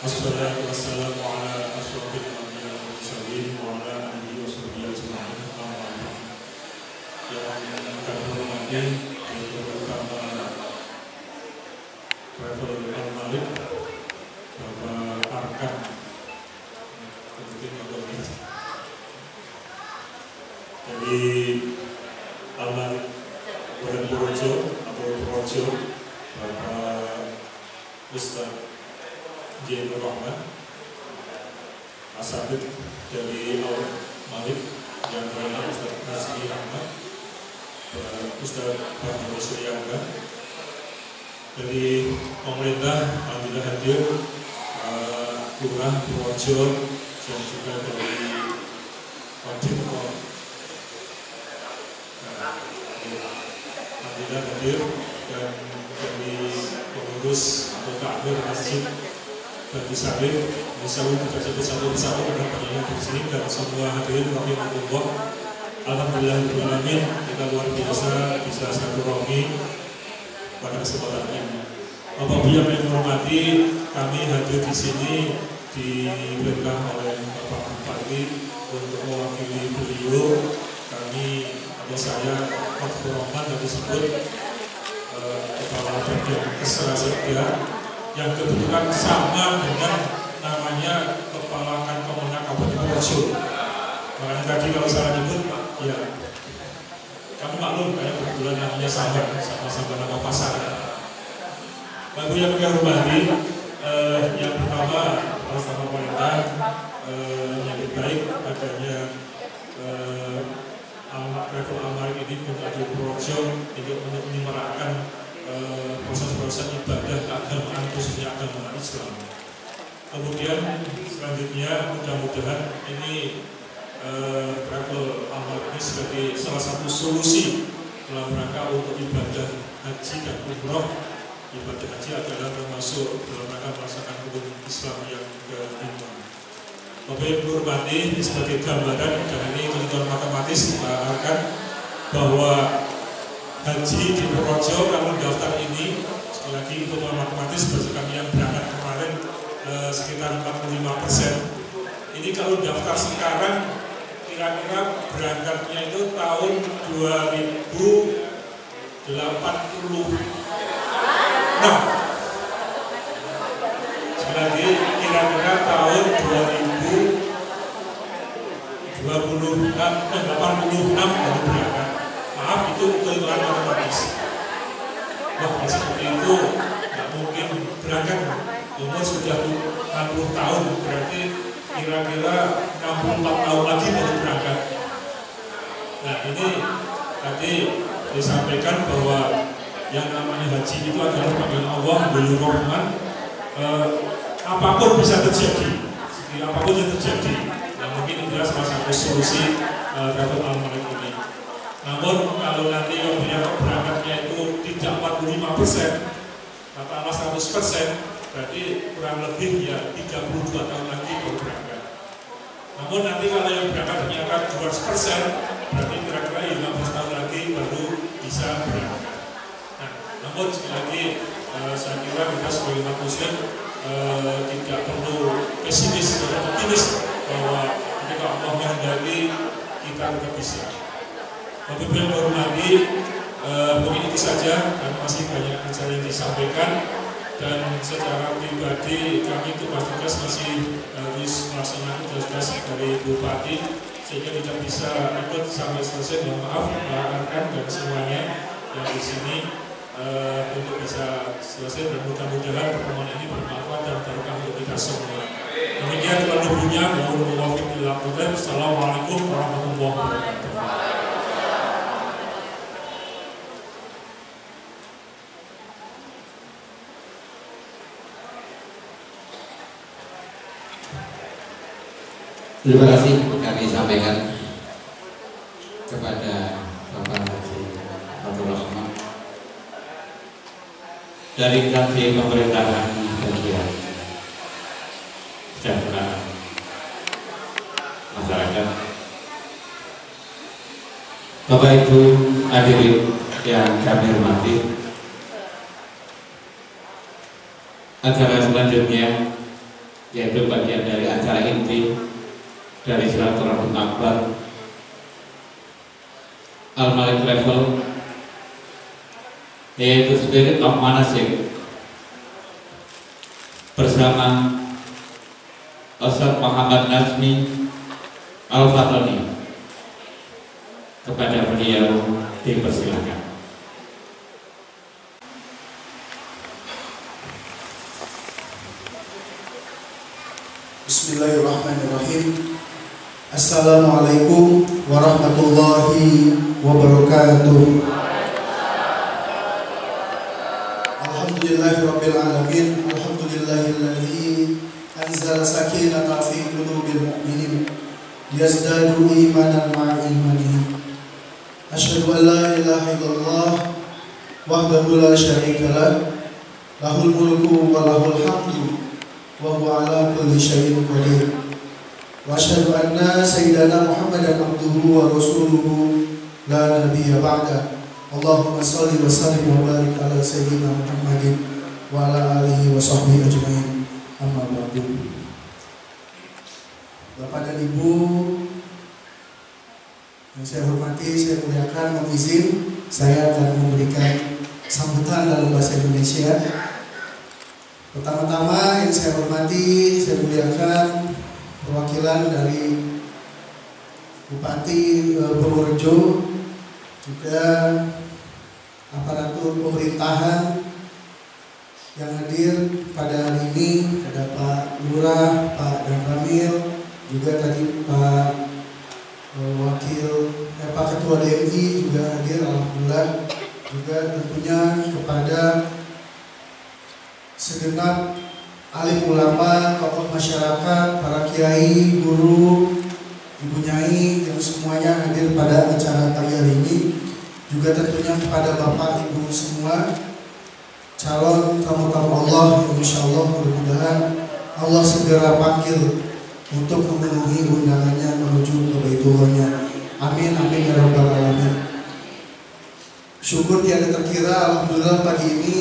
Wassalatu wassalamu ala asyrofil anbiya'i wal mursalin wa ala alihi wa sahbihi ajma'in. Yang kami hormati Direktur Utama Travel Al-Malik, Bapak Arkan dari Al-Malik Purworejo atau Purworejo, Bapak Ustaz Jainur Rahman, Asatid dari Al-Malik yang bernama Ustaz Nazmi Ahmad, Ustaz Bapak Suryangga. Dari pemerintah alhamdulillah hadir Lurah Purworejo dan juga dari Kodim alhamdulillah hadir, dan dari pengurus atau takmir masjid Bagi Sarif Misalnya kita jadi satu persatu dengan penyanyi di sini dan semua hadirin rahimahullah. Alhamdulillahirrahmanirrahim, kita luar biasa bisa silaturahmi pada kesempatan ini. Bapak Ibu yang menghormati, kami hadir di sini diperintah oleh Bapak Bupati untuk mewakili beliau. Kami atau saya Fathur Rahman yang disebut Kepala Bagian Kesra Sekda, yang kebetulan sama dengan namanya Kepala Kantongan Kabupaten Purworejo. Makanya tadi kalau salah nyebut, ya kamu maklum kayak kebetulan namanya sama-sama nama pasar. Bapak yang kami hormati, yang pertama bersama pemerintah yang baik adanya Travel Al-Malik ini menjadi Purworejo untuk menyemarakan proses-proses ibadah keagamaan khususnya agama Islam. Kemudian selanjutnya mudah-mudahan ini Travel Al-Malik ini sebagai salah satu solusi dalam rangka untuk ibadah haji dan umroh. Ibadah haji adalah termasuk dalam rangka melaksanakan rukun Islam yang kelima. Bapak Ibu hormati, sebagai gambaran dan ini hitungan matematis kita akan bahwa haji di Purworejo kalau daftar ini sekali lagi hitungan matematis berdasarkan yang berangkat kemarin sekitar 45%. Ini kalau daftar sekarang kira-kira berangkatnya itu tahun 2080. Nah, sekali lagi kira-kira tahun 2086 baru berangkat. Maaf, itu hitungan matematis. Wah, seperti itu nggak mungkin berangkat. Umur sudah 60 tahun, berarti kira-kira 64 tahun lagi baru berangkat. Nah, ini tadi disampaikan bahwa yang namanya haji itu adalah panggilan Allah, beliau rahman. Apapun bisa terjadi, apapun yang terjadi. Nah, mungkin itu adalah salah satu solusi Rabbul Alamin ini. Namun kalau nanti yang berangkatnya itu tidak 45%, katakanlah 100%, berarti kurang lebih ya 32 tahun lagi baru berangkat. Namun nanti kalau yang berangkat ternyata 200%, berarti kira-kira 15 tahun lagi baru bisa berangkat. Nah, namun sekali lagi saya kira kita sebagai umat muslim tidak perlu pesimis atau optimis bahwa ketika Allah menghendaki kita tetap bisa. Bapak Ibu yang hormati, mungkin itu saja karena masih banyak acara yang disampaikan dan secara pribadi kami tugas masih harus melaksanakan tugas dari Bupati sehingga tidak bisa ikut sampai selesai. Mohon maaf rekan-rekan dan semuanya yang di sini untuk bisa selesai dan mudah-mudahan pertemuan ini bermanfaat dan barokah untuk kita semua. Demikian telah lebihnya. Assalamualaikum warahmatullahi wabarakatuh. Terima kasih kami sampaikan kepada Bapak Haji Abdul Rahman dari instansi pemerintahan bagian kesejahteraan masyarakat. Bapak Ibu hadirin yang kami hormati, acara selanjutnya yaitu bagian dari acara inti dari silaturahmi akbar Al-Malik Travel, yaitu Spirit of Manasik bersama Ustaz Muhammad Nazmi Al-Fatani. Kepada beliau dipersilakan. Bismillahirrahmanirrahim. Assalamualaikum warahmatullahi wabarakatuh. Alhamdulillahirabbil alamin. Alhamdulillahilladzi anzala sakinata fi qulubil mu'minin liyazdadu imanan ma'a imanihim. Asyhadu an la ilaha illallah wahdahu la syarika lah, lahul mulku wa lahul hamdu wa huwa ala kulli syai'in qadir. Wa asyhadu anna sayyidana Muhammadan abduhu wa rasuluhu la nabiyya ba'da. Allahumma shalli wa sallim wa barik ala sayyidina Muhammadin wa ala alihi wa sahbihi ajma'in. Amma ba'du. Bapak dan Ibu yang saya hormati, saya muliakan, mohon izin saya akan memberikan sambutan dalam bahasa Indonesia. Pertama-tama yang saya hormati, saya muliakan perwakilan dari Bupati Purworejo, juga aparatur pemerintahan yang hadir pada hari ini. Ada Pak Lurah, Pak Dan Ramil, juga tadi Pak Pak Ketua DMI juga hadir, alhamdulillah. Juga tentunya kepada segenap alim ulama, tokoh masyarakat, para kiai, guru, ibu nyai yang semuanya hadir pada acara pagi hari ini. juga tentunya kepada Bapak Ibu semua calon tamu-tamu Allah yang insya Allah mudah-mudahan Allah segera panggil untuk memenuhi undangannya menuju ke Baitullahnya. Amin amin ya rabbal alamin. Syukur tiada terkira, alhamdulillah pagi ini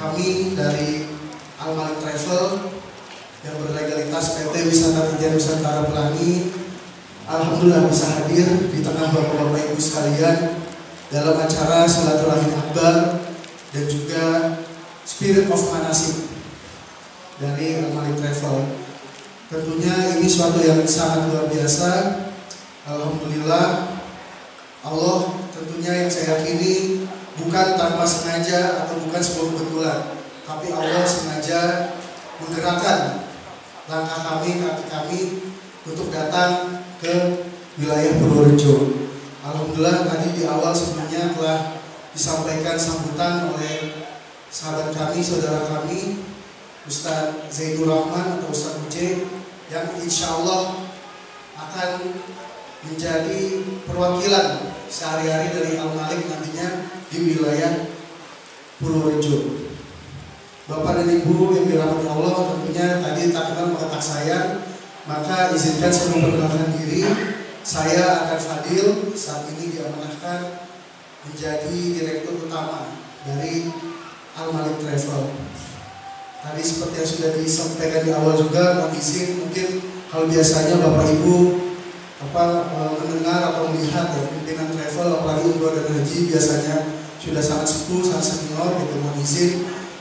kami dari Al Malik Travel yang berlegalitas PT Wisata Titian Nusantara Pelangi, alhamdulillah bisa hadir di tengah bapak-bapak ibu sekalian dalam acara silaturahim akbar dan juga Spirit of Manasik dari Al Malik Travel. Tentunya ini suatu yang sangat luar biasa. Alhamdulillah Allah tentunya yang saya yakini bukan tanpa sengaja atau bukan sebuah kebetulan, tapi Allah sengaja menggerakkan langkah kami, kaki kami untuk datang ke wilayah Purworejo. Alhamdulillah tadi di awal sebelumnya telah disampaikan sambutan oleh sahabat kami, saudara kami, Ustadz Zainur Rahman atau Ustadz Uj, yang insya Allah akan menjadi perwakilan sehari-hari dari Al Malik nantinya di wilayah Purworejo. Bapak dan Ibu yang dirahmati Allah, tentunya tadi tak kenal maka tak sayang, maka izinkan saya memperkenalkan diri. Saya Akan Fadil, saat ini diamanahkan menjadi Direktur Utama dari Al Malik Travel. Tadi seperti yang sudah disampaikan di awal juga, mohon izin mungkin kalau biasanya Bapak Ibu mendengar atau melihat ya, pimpinan travel apalagi umroh dan haji biasanya sudah sangat sepuh, sangat senior gitu. Mohon izin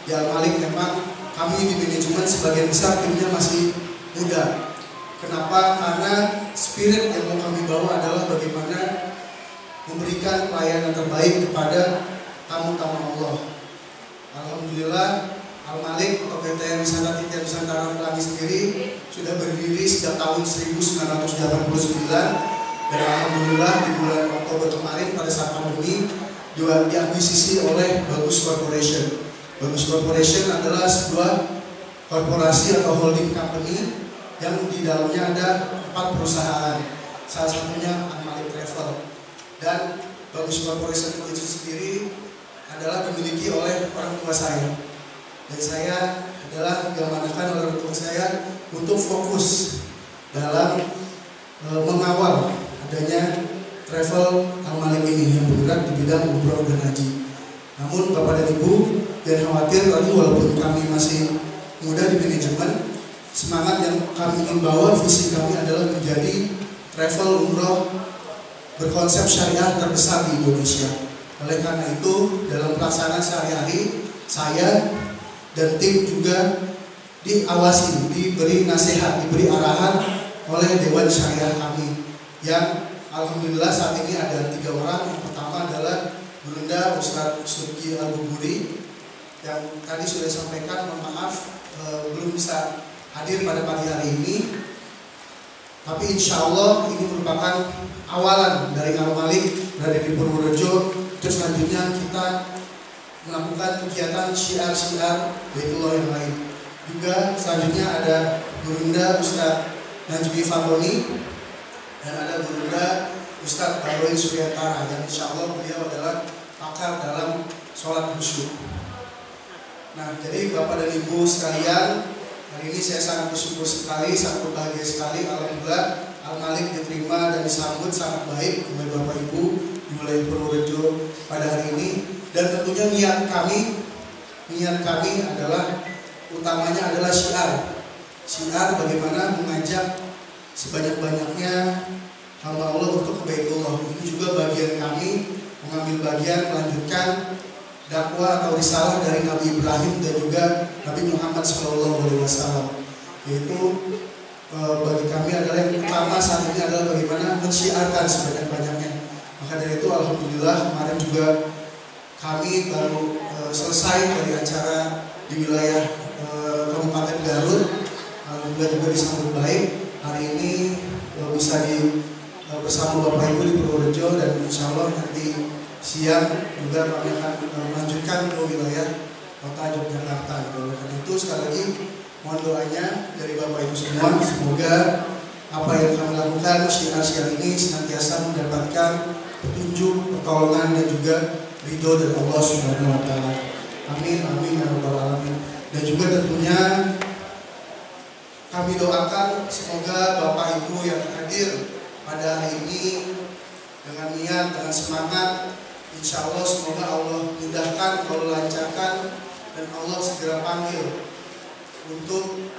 di Al Malik memang kami di manajemen sebagian besar timnya masih muda. Kenapa? Karena spirit yang mau kami bawa adalah bagaimana memberikan pelayanan terbaik kepada tamu-tamu Allah. Alhamdulillah Al Malik atau PT Wisata Titian Nusantara Pelangi sendiri sudah berdiri sejak tahun 1989 dan alhamdulillah di bulan Oktober kemarin pada saat pandemi juga diakuisisi oleh Bagus Corporation. Bagus Corporation adalah sebuah korporasi atau holding company yang di dalamnya ada 4 perusahaan, salah satunya Al Malik Travel. Dan Bagus Corporation itu sendiri adalah dimiliki oleh orang tua saya. Dan saya adalah diamanahkan oleh orang tua saya untuk fokus dalam mengawal adanya travel Al Malik ini yang bergerak di bidang umroh dan haji. Namun Bapak dan Ibu jangan khawatir, tadi walaupun kami masih muda di manajemen, semangat yang kami ingin bawa, visi kami adalah menjadi travel umroh berkonsep syariah terbesar di Indonesia. Oleh karena itu dalam pelaksanaan sehari-hari saya dan tim juga diawasi, diberi nasihat, diberi arahan oleh Dewan Syariah kami yang alhamdulillah saat ini ada 3 orang. Yang pertama adalah Bunda Ustadz Subki Al-Buburi yang tadi sudah disampaikan, mohon maaf belum bisa hadir pada pagi hari ini, tapi insya Allah ini merupakan awalan dari Al Malik berada di Purworejo. Terus selanjutnya kita melakukan kegiatan syiar-syiar Baitullah yang lain. Juga selanjutnya ada Bunda Ustadz Najmi Fagoni dan ada Bunda Ustadz Baroin Suryantara yang insya Allah beliau adalah pakar dalam sholat khusyuk. Nah, jadi Bapak dan Ibu sekalian, hari ini saya sangat bersyukur sekali, sangat berbahagia sekali. Alhamdulillah Al Malik diterima dan disambut sangat baik oleh Bapak Ibu di wilayah Purworejo pada hari ini. Dan tentunya niat kami adalah utamanya adalah syiar bagaimana mengajak sebanyak-banyaknya hamba Allah untuk ke Baitullah. Ini juga bagian kami mengambil bagian melanjutkan dakwah atau risalah dari Nabi Ibrahim dan juga Nabi Muhammad SAW. Yaitu bagi kami adalah yang utama saat ini adalah bagaimana mensyiarkan sebanyak-banyaknya. Maka dari itu alhamdulillah kemarin juga kami baru selesai dari acara di wilayah Kabupaten Garut. Alhamdulillah juga disambut baik. Hari ini bisa bersama Bapak Ibu di Purworejo dan insya Allah nanti siang juga kami akan melanjutkan ke wilayah kota Yogyakarta. Oleh karena itu sekali lagi mohon doanya dari Bapak Ibu semua, semoga apa yang kami lakukan, syiar-syiar ini senantiasa mendapatkan petunjuk, pertolongan dan juga ridho dari Allah Subhanahu wa taala. Amin amin ya rabbal alamin. Dan juga tentunya kami doakan semoga Bapak Ibu yang hadir pada hari ini dengan niat, dengan semangat, insya Allah semoga Allah mudahkan, Allah lancarkan, dan Allah segera panggil untuk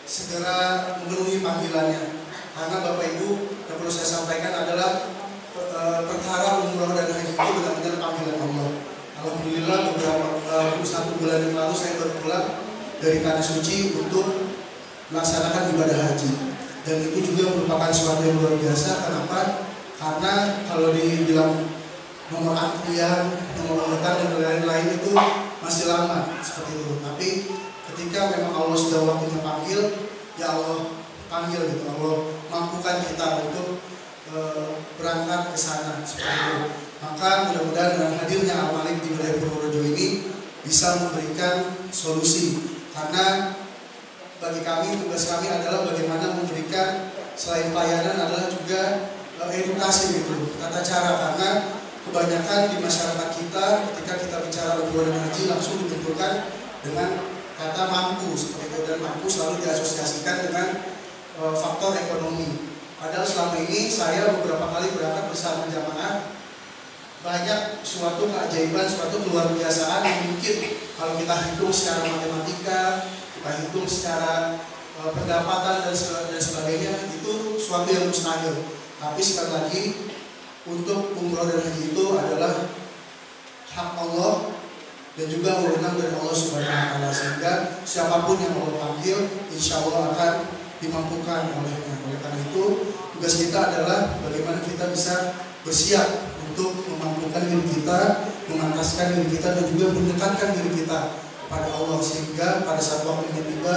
segera memenuhi panggilannya. Karena Bapak Ibu yang perlu saya sampaikan adalah perkara umroh dan haji itu benar-benar panggilan Allah. Alhamdulillah beberapa 1 bulan yang lalu saya berpulang dari tanah suci untuk melaksanakan ibadah haji, dan itu juga merupakan suatu yang luar biasa. Kenapa? Karena kalau dibilang nomor antrian, nomor urutan dan lain-lain itu masih lama seperti itu. Tapi ketika memang Allah sudah waktunya panggil, ya Allah panggil gitu, Allah mampukan kita untuk berangkat ke sana seperti itu. Maka mudah-mudahan dengan hadirnya Al-Malik di wilayah Purworejo ini bisa memberikan solusi, karena bagi kami, tugas kami adalah bagaimana memberikan selain pelayanan adalah juga edukasi gitu, tata cara. Karena kebanyakan di masyarakat kita ketika kita bicara umroh dan haji langsung dibenturkan dengan kata mampu seperti itu, dan mampu selalu diasosiasikan dengan faktor ekonomi. Padahal selama ini saya beberapa kali berangkat bersama jamaah, banyak suatu keajaiban, suatu keluar biasaan yang mungkin kalau kita hitung secara matematika, kita hitung secara pendapatan dan sebagainya, itu suatu yang mustahil. Tapi sekali lagi, untuk umroh dan haji itu adalah hak Allah dan juga wewenang dari Allah Subhanahu wa taala, sehingga siapapun yang Allah panggil insya Allah akan dimampukan olehnya. Oleh karena itu, tugas kita adalah bagaimana kita bisa bersiap untuk memampukan diri kita, memantaskan diri kita, dan juga mendekatkan diri kita kepada Allah, sehingga pada saat waktunya tiba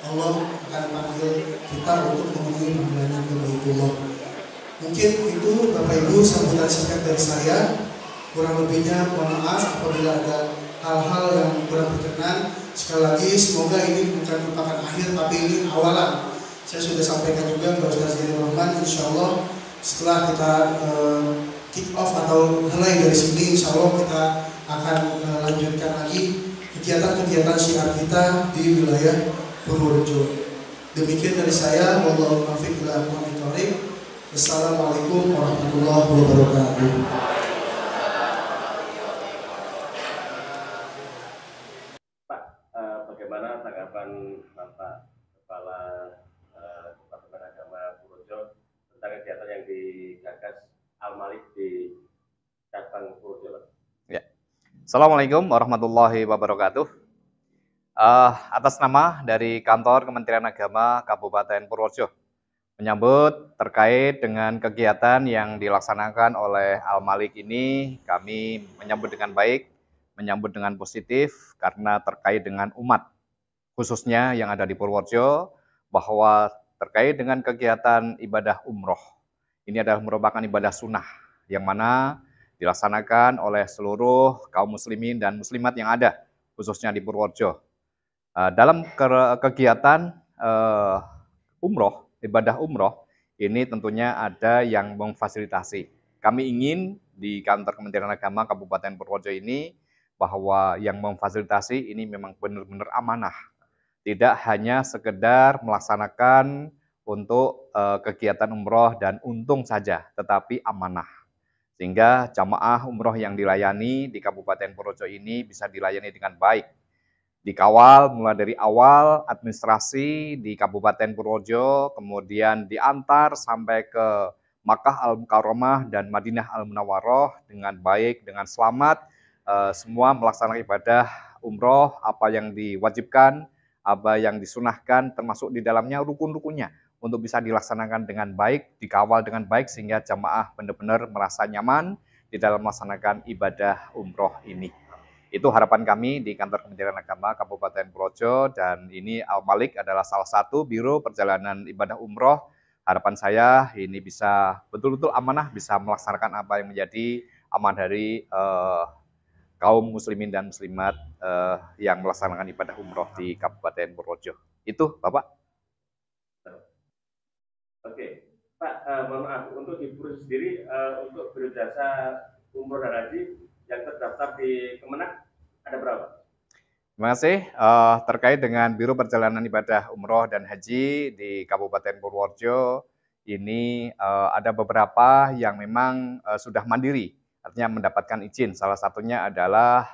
Allah akan panggil kita untuk memenuhi panggilannya ke Baitullah. Mungkin itu Bapak Ibu sambutan singkat dari saya. Kurang lebihnya mohon maaf apabila ada hal-hal yang kurang berkenan. Sekali lagi semoga ini bukan merupakan akhir, tapi ini awalan. Saya sudah sampaikan juga kepada Ustaz Zainul Rahman, insya Allah setelah kita kick off atau mulai dari sini, insya Allah kita akan lanjutkan lagi kegiatan-kegiatan syiar kita di wilayah Purworejo. Demikian dari saya. Wallahu muwaffiq ila aqwamit thoriq. Assalamualaikum warahmatullahi wabarakatuh. Pak, bagaimana tanggapan Bapak Kepala Departemen Agama Purworejo tentang kegiatan yang digagas Al-Malik di cabang Purworejo? Ya. Assalamualaikum warahmatullahi wabarakatuh. Atas nama dari Kantor Kementerian Agama Kabupaten Purworejo, menyambut terkait dengan kegiatan yang dilaksanakan oleh Al-Malik ini, kami menyambut dengan baik, menyambut dengan positif, karena terkait dengan umat, khususnya yang ada di Purworejo, bahwa terkait dengan kegiatan ibadah umroh. Ini adalah merupakan ibadah sunnah, yang mana dilaksanakan oleh seluruh kaum muslimin dan muslimat yang ada, khususnya di Purworejo. Dalam kegiatan umroh, ibadah umroh, ini tentunya ada yang memfasilitasi. Kami ingin di Kantor Kementerian Agama Kabupaten Purworejo ini, bahwa yang memfasilitasi ini memang benar-benar amanah. Tidak hanya sekedar melaksanakan untuk kegiatan umroh dan untung saja, tetapi amanah. Sehingga jamaah umroh yang dilayani di Kabupaten Purworejo ini bisa dilayani dengan baik. Dikawal mulai dari awal administrasi di Kabupaten Purworejo, kemudian diantar sampai ke Makkah Al-Mukarramah dan Madinah Al-Munawwaroh dengan baik, dengan selamat, semua melaksanakan ibadah umroh, apa yang diwajibkan, apa yang disunahkan, termasuk di dalamnya rukun-rukunnya, untuk bisa dilaksanakan dengan baik, dikawal dengan baik, sehingga jamaah benar-benar merasa nyaman di dalam melaksanakan ibadah umroh ini. Itu harapan kami di Kantor Kementerian Agama Kabupaten Purworejo, dan ini Al-Malik adalah salah satu biro perjalanan ibadah umroh. Harapan saya ini bisa betul-betul amanah, bisa melaksanakan apa yang menjadi amanah dari kaum muslimin dan muslimat yang melaksanakan ibadah umroh di Kabupaten Purworejo. Itu Bapak. Oke, Pak, mohon maaf untuk di Purworejo sendiri untuk berjasa umroh dan haji yang terdaftar di Kemenak ada berapa? Terima kasih. Terkait dengan Biro Perjalanan Ibadah Umroh dan Haji di Kabupaten Purworejo, ini ada beberapa yang memang sudah mandiri, artinya mendapatkan izin. Salah satunya adalah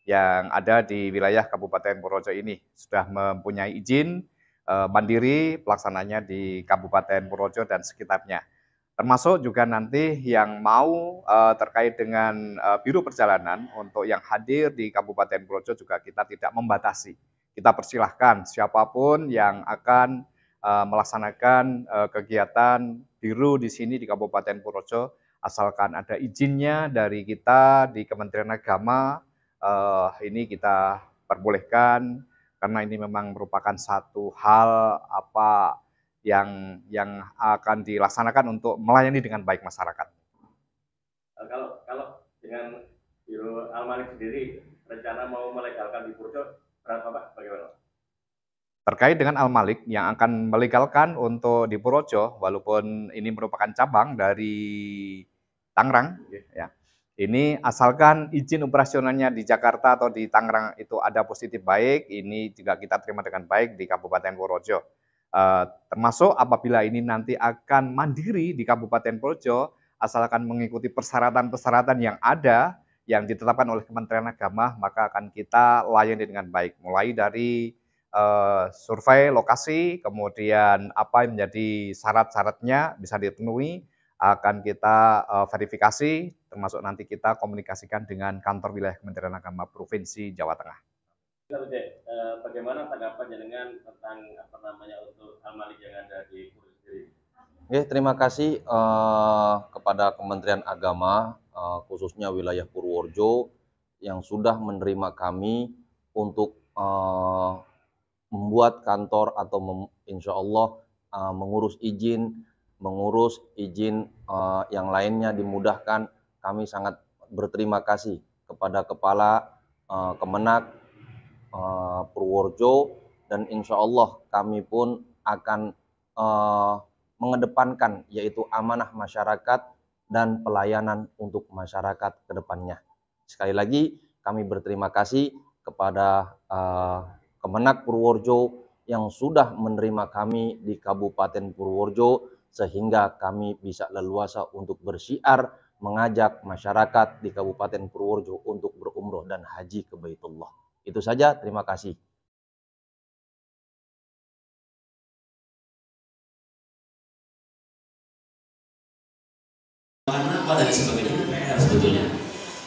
yang ada di wilayah Kabupaten Purworejo ini sudah mempunyai izin mandiri pelaksananya di Kabupaten Purworejo dan sekitarnya. Termasuk juga nanti yang mau terkait dengan Biro Perjalanan untuk yang hadir di Kabupaten Purworejo juga kita tidak membatasi. Kita persilahkan siapapun yang akan melaksanakan kegiatan Biro di sini di Kabupaten Purworejo, asalkan ada izinnya dari kita di Kementerian Agama, ini kita perbolehkan karena ini memang merupakan satu hal yang akan dilaksanakan untuk melayani dengan baik masyarakat. Kalau dengan Biro Al-Malik sendiri rencana mau melegalkan di Purworejo berapa Pak? Bagaimana? Terkait dengan Al-Malik yang akan melegalkan untuk di Purworejo, walaupun ini merupakan cabang dari Tangerang, ya. Ini asalkan izin operasionalnya di Jakarta atau di Tangerang itu ada positif baik, ini juga kita terima dengan baik di Kabupaten Purworejo. Termasuk apabila ini nanti akan mandiri di Kabupaten Purworejo, asalkan mengikuti persyaratan-persyaratan yang ada, yang ditetapkan oleh Kementerian Agama, maka akan kita layani dengan baik. Mulai dari survei lokasi, kemudian apa yang menjadi syarat-syaratnya bisa dipenuhi, akan kita verifikasi, termasuk nanti kita komunikasikan dengan kantor wilayah Kementerian Agama Provinsi Jawa Tengah. Bagaimana tanggapan jenengan tentang untuk Al-Malik yang ada di Purworejo sendiri? Oke, terima kasih kepada Kementerian Agama khususnya wilayah Purworejo yang sudah menerima kami untuk membuat kantor atau insya Allah mengurus izin yang lainnya dimudahkan. Kami sangat berterima kasih kepada Kepala Kemenak Purworejo, dan insya Allah kami pun akan mengedepankan yaitu amanah masyarakat dan pelayanan untuk masyarakat ke depannya. Sekali lagi kami berterima kasih kepada Kemenak Purworejo yang sudah menerima kami di Kabupaten Purworejo sehingga kami bisa leluasa untuk bersyiar mengajak masyarakat di Kabupaten Purworejo untuk berumroh dan haji ke Baitullah. Itu saja, terima kasih. Karena apa dari sebagainya sebetulnya?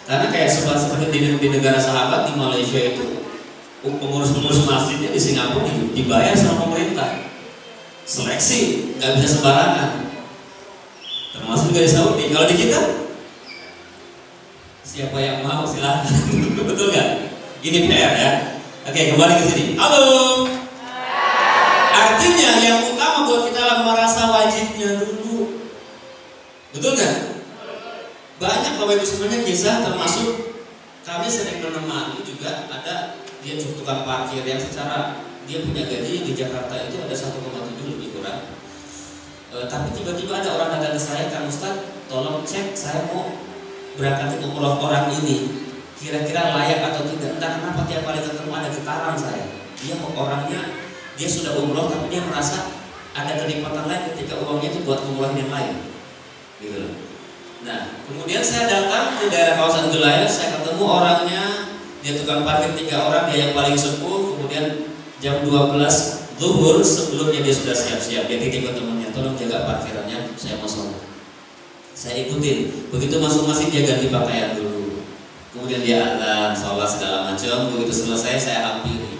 Karena kayak seperti di negara sahabat di Malaysia itu pengurus masjidnya di Singapura dibayar sama pemerintah. Seleksi, nggak bisa sembarangan. Termasuk juga di Saudi. Kalau di kita, siapa yang mau silahkan. Betul nggak? Ini PR ya. Oke, kembali ke sini. Halo. Artinya yang utama buat kita adalah merasa wajibnya dulu. Betul nggak? Banyak Bapak Ibu semuanya kisah, termasuk kami sering menemani juga ada dia tukang parkir yang secara dia punya gaji di Jakarta itu ada 1,7 lebih kurang. Tapi tiba-tiba ada orang datang ke saya, Kang Ustadz, tolong cek saya mau berangkat umroh orang ini, kira-kira layak atau tidak. Entah kenapa tiap kali ketemu ada getaran saya. Dia orangnya dia sudah umroh tapi dia merasa ada kenikmatan lain ketika uangnya itu buat umroh yang lain, gitu loh. Nah, kemudian saya datang ke daerah kawasan Gelayah, saya ketemu orangnya, dia tukang parkir 3 orang, dia yang paling sepuh. Kemudian jam 12 zuhur sebelumnya dia sudah siap-siap, dia titip ke temannya, tolong jaga parkirannya, saya mau sholat. Saya ikutin, begitu masuk masjid dia ganti pakaian dulu, kemudian dia adzan, sholat segala macam. Begitu selesai saya hampiri,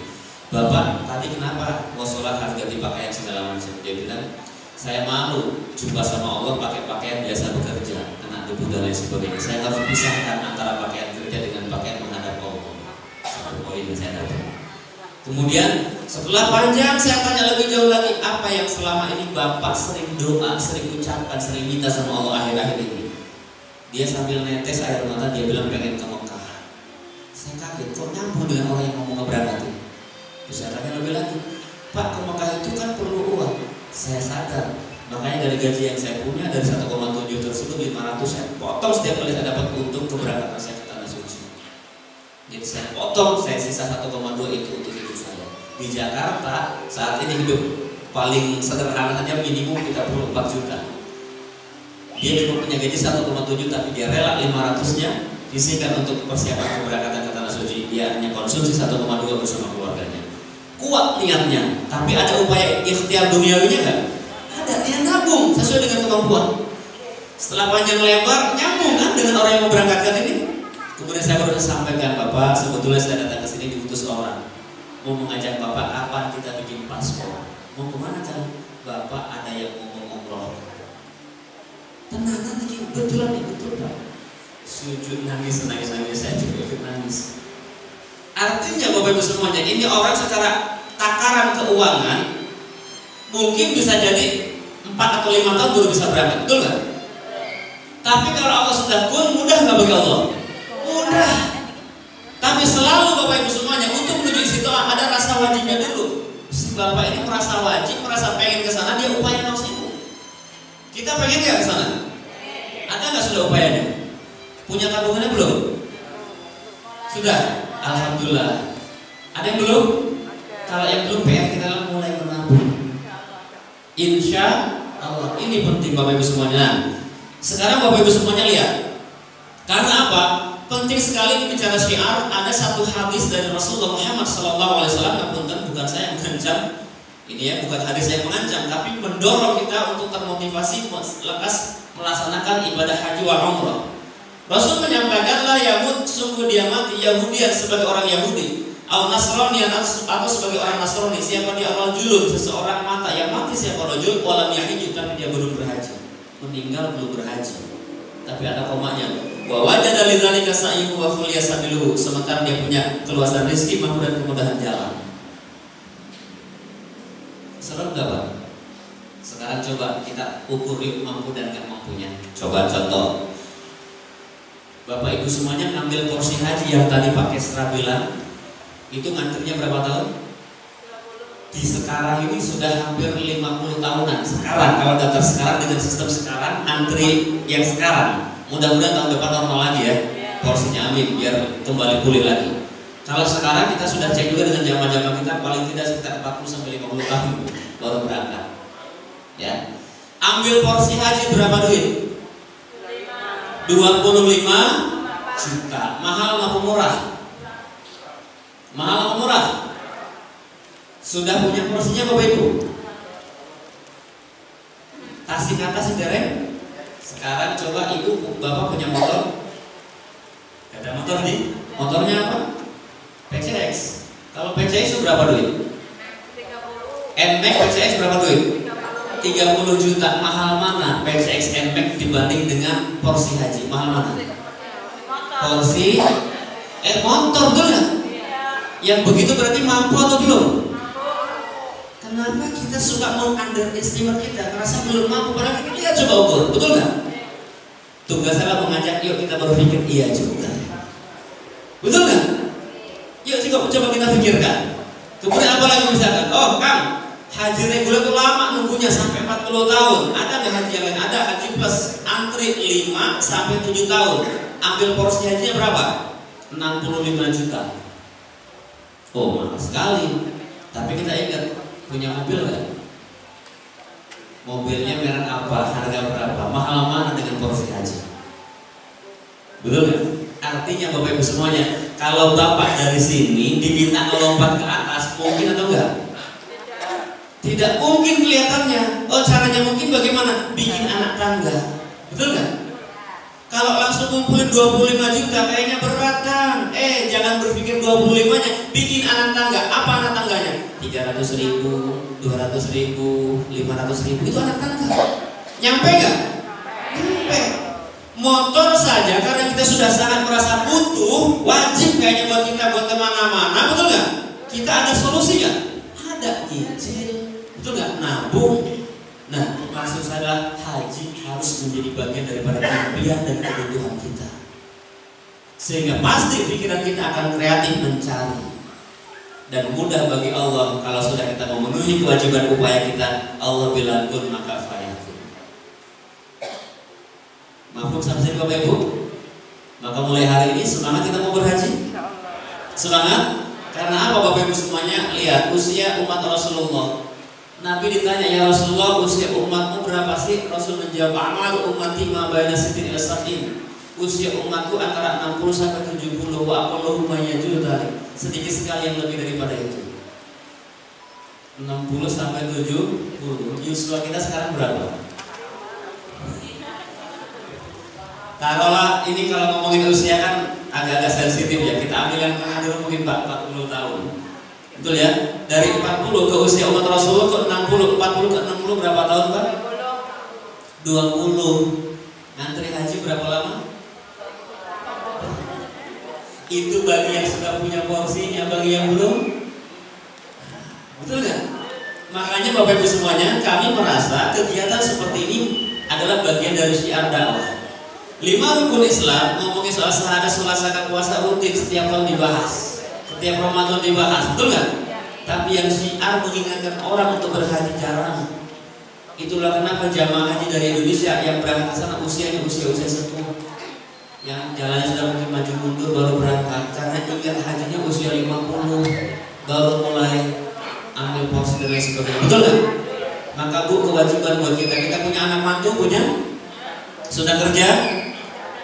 Bapak tadi kenapa mau sholat harus ganti pakaian segala macam? Dia bilang, saya malu jumpa sama Allah pakai pakaian biasa bekerja, kena debu dan lain sebagainya. Saya harus pisahkan antara pakaian kerja dengan pakaian menghadap Allah. Satu poin yang saya dapat. Kemudian setelah panjang saya tanya lebih jauh lagi, apa yang selama ini Bapak sering doa, sering ucapkan, sering minta sama Allah akhir-akhir ini? Dia sambil netes air mata, dia bilang pengen ke Mekah. Saya kaget, kok nyambung dengan orang yang mau ngeberangkatin? Terus saya tanya lebih lagi, Pak, ke Mekah itu kan perlu uang. Saya sadar Makanya dari gaji yang saya punya dari 1,7 tersebut 500 saya potong setiap kali saya dapat untung keberangkatan saya ke tanah suci. Jadi saya potong, saya sisa 1,2 itu untuk hidup saya. Di Jakarta saat ini hidup paling sederhana saja minimum kita perlu 4 juta. Dia cuma punya gaji 1,7 tapi dia rela 500-nya disisikan untuk persiapan keberangkatan ke tanah suci. Dia hanya konsumsi 1,2 bersama keluarganya. Kuat niatnya, tapi ada upaya ikhtiar duniawinya kan? Ada, dia nabung sesuai dengan kemampuan. Setelah panjang lebar nyambung kan dengan orang yang memberangkatkan ini. Kemudian saya baru sampaikan, Bapak, sebetulnya saya datang ke sini diutus orang mau mengajak Bapak kapan kita bikin paspor. Mau kemana kan? Bapak ada yang mau umroh. Tenang lagi, betulan ya, betul Pak. Sujud nangis saya juga ikut nangis. Artinya Bapak Ibu semuanya, ini orang secara takaran keuangan mungkin bisa jadi 4 atau 5 tahun baru bisa berangkat, betul nggak? Tapi kalau Allah sudah kun, mudah nggak bagi Allah? Mudah. Tapi selalu Bapak Ibu semuanya untuk menuju situ ada rasa wajibnya dulu. Si Bapak ini merasa wajib, merasa pengen ke sana, dia upaya maksimal. Kita pengen nggak ke sana? Ada nggak sudah upayanya? Punya tabungannya belum? Sudah. Alhamdulillah. Ada yang belum? Kalau yang belum PR kita mulai menabung. Insya Allah. Ini penting Bapak Ibu semuanya. Sekarang Bapak Ibu semuanya lihat. Karena apa? Penting sekali bicara syiar. Ada satu hadis dari Rasulullah Muhammad SAW. Bukan saya yang mengancam. Ini ya, bukan hadis saya mengancam, tapi mendorong kita untuk termotivasi lekas melaksanakan ibadah haji wa umrah. Rasul menyampaikan, la yamut, sungguh dia mati Yahudian sebagai orang Yahudi, atau Nasranian atau sebagai orang Nasrani. Siapa dia rajulun, seseorang mata yang mati siapa rajul, walam yahiju, tapi dia belum berhaji, meninggal belum berhaji. Tapi ada komanya, wa wajada lidzalika sa'ihu wa khuliya sabiluhu, sementara dia punya keluasan rezeki, mampu dan kemudahan jalan. Serem gak Pak? Sekarang coba kita ukur yuk mampu dan gak mampunya. Coba contoh, Bapak Ibu semuanya ngambil porsi haji yang tadi pakai serabilan, itu ngantrinya berapa tahun? Di sekarang ini sudah hampir 50 tahunan. Sekarang, kalau daftar sekarang dengan sistem sekarang, antri yang sekarang, mudah-mudahan tahun depan normal lagi ya, porsinya amin, biar kembali pulih lagi. Kalau sekarang kita sudah cek juga dengan jamaah-jamaah kita, paling tidak sekitar 40-50 tahun baru berangkat. Ya, ambil porsi haji berapa duit? 25 juta. Mahal apa murah? Mahal apa murah? Sudah punya porsinya Bapak Ibu? Kasih kata si dereng. Sekarang coba Ibu, Bapak punya motor. Ada motor nih. Motornya apa? PCX. Kalau PCX itu berapa duit? NMAX PCX berapa duit? 30 juta. Mahal mana PCX NMAX dibanding dengan porsi haji? Mahal mana? Porsi motor, betul nggak? Yang begitu berarti mampu atau belum? Kenapa kita suka meng-underestimate kita? Merasa belum mampu, padahal kita coba ukur, betul nggak? Tugas saya mengajak, yuk kita berpikir iya juga. Betul nggak? Yuk coba kita pikirkan. Kemudian apa lagi misalkan? Oh Kang, haji reguler itu lama nunggunya sampai 40 tahun. Ada nggak haji yang lain? Ada haji plus antri 5 sampai 7 tahun. Ambil porsi hajinya berapa? 65 juta. Oh mahal sekali. Tapi kita ingat, punya mobil kan? Mobilnya merek apa? Harga berapa? Mahal mana dengan porsi haji? Betul kan? Artinya Bapak Ibu semuanya, kalau Bapak dari sini diminta melompat ke atas, mungkin atau enggak? Tidak mungkin kelihatannya. Oh caranya mungkin bagaimana? Bikin anak tangga. Betul nggak? Kalau langsung kumpulin 25 juta kayaknya berat kan? Jangan berpikir 25-nya, bikin anak tangga. Apa anak tangganya? 300.000, 200.000, 500.000, itu anak tangga. Nyampe nggak? Nyampe. Motor saja karena kita sudah sangat merasa butuh, wajib kayaknya buat kita buat kemana-mana, betul nggak? Kita ada solusinya, ada nyicil, betul nggak? Nabung. Nah, maksud saya haji harus menjadi bagian daripada impian dan kebutuhan kita, sehingga pasti pikiran kita akan kreatif mencari dan mudah bagi Allah kalau sudah kita memenuhi kewajiban upaya kita. Allah bilang kun maka fayakun. Mafhum sampai sini Bapak Ibu? Maka mulai hari ini semangat kita mau berhaji. Semangat. Karena apa Bapak Ibu semuanya? Lihat usia umat Rasulullah. Nabi ditanya, ya Rasulullah, usia umatmu berapa sih? Rasul menjawab, amal ummati ma baina sitin ila sab'in. Usia umatku antara 60 sampai 70. Wa aqalluhum ma yajuz dzalik. Sedikit sekali yang lebih daripada itu. 60 sampai 70. Usia kita sekarang berapa? Taruhlah ini kalau ngomongin usia kan agak-agak sensitif ya. Kita ambil yang tengah dulu mungkin Pak, 40 tahun. Betul ya? Dari 40 ke usia umat Rasulullah ke 60, 40 ke 60 berapa tahun Pak? 20. Ngantri haji berapa lama? Itu bagi yang sudah punya porsinya, bagi yang belum. Betul nggak? Makanya Bapak Ibu semuanya, kami merasa kegiatan seperti ini adalah bagian dari syiar dakwah. 5 rukun Islam, ngomongin soal syahadat, sholat, zakat, puasa rutin setiap tahun dibahas, setiap Ramadan dibahas, betul nggak? Tapi yang syiar mengingatkan orang untuk berhaji jarang. Itulah kenapa jamaah haji dari Indonesia yang berangkat ke sana usianya usia sepuh, yang jalannya sudah mungkin maju mundur baru berangkat, karena ingat hajinya usia 50 baru mulai ambil porsi dan lain sebagainya, betul nggak? Maka Bu, kewajiban buat kita punya anak mantu, punya sudah kerja,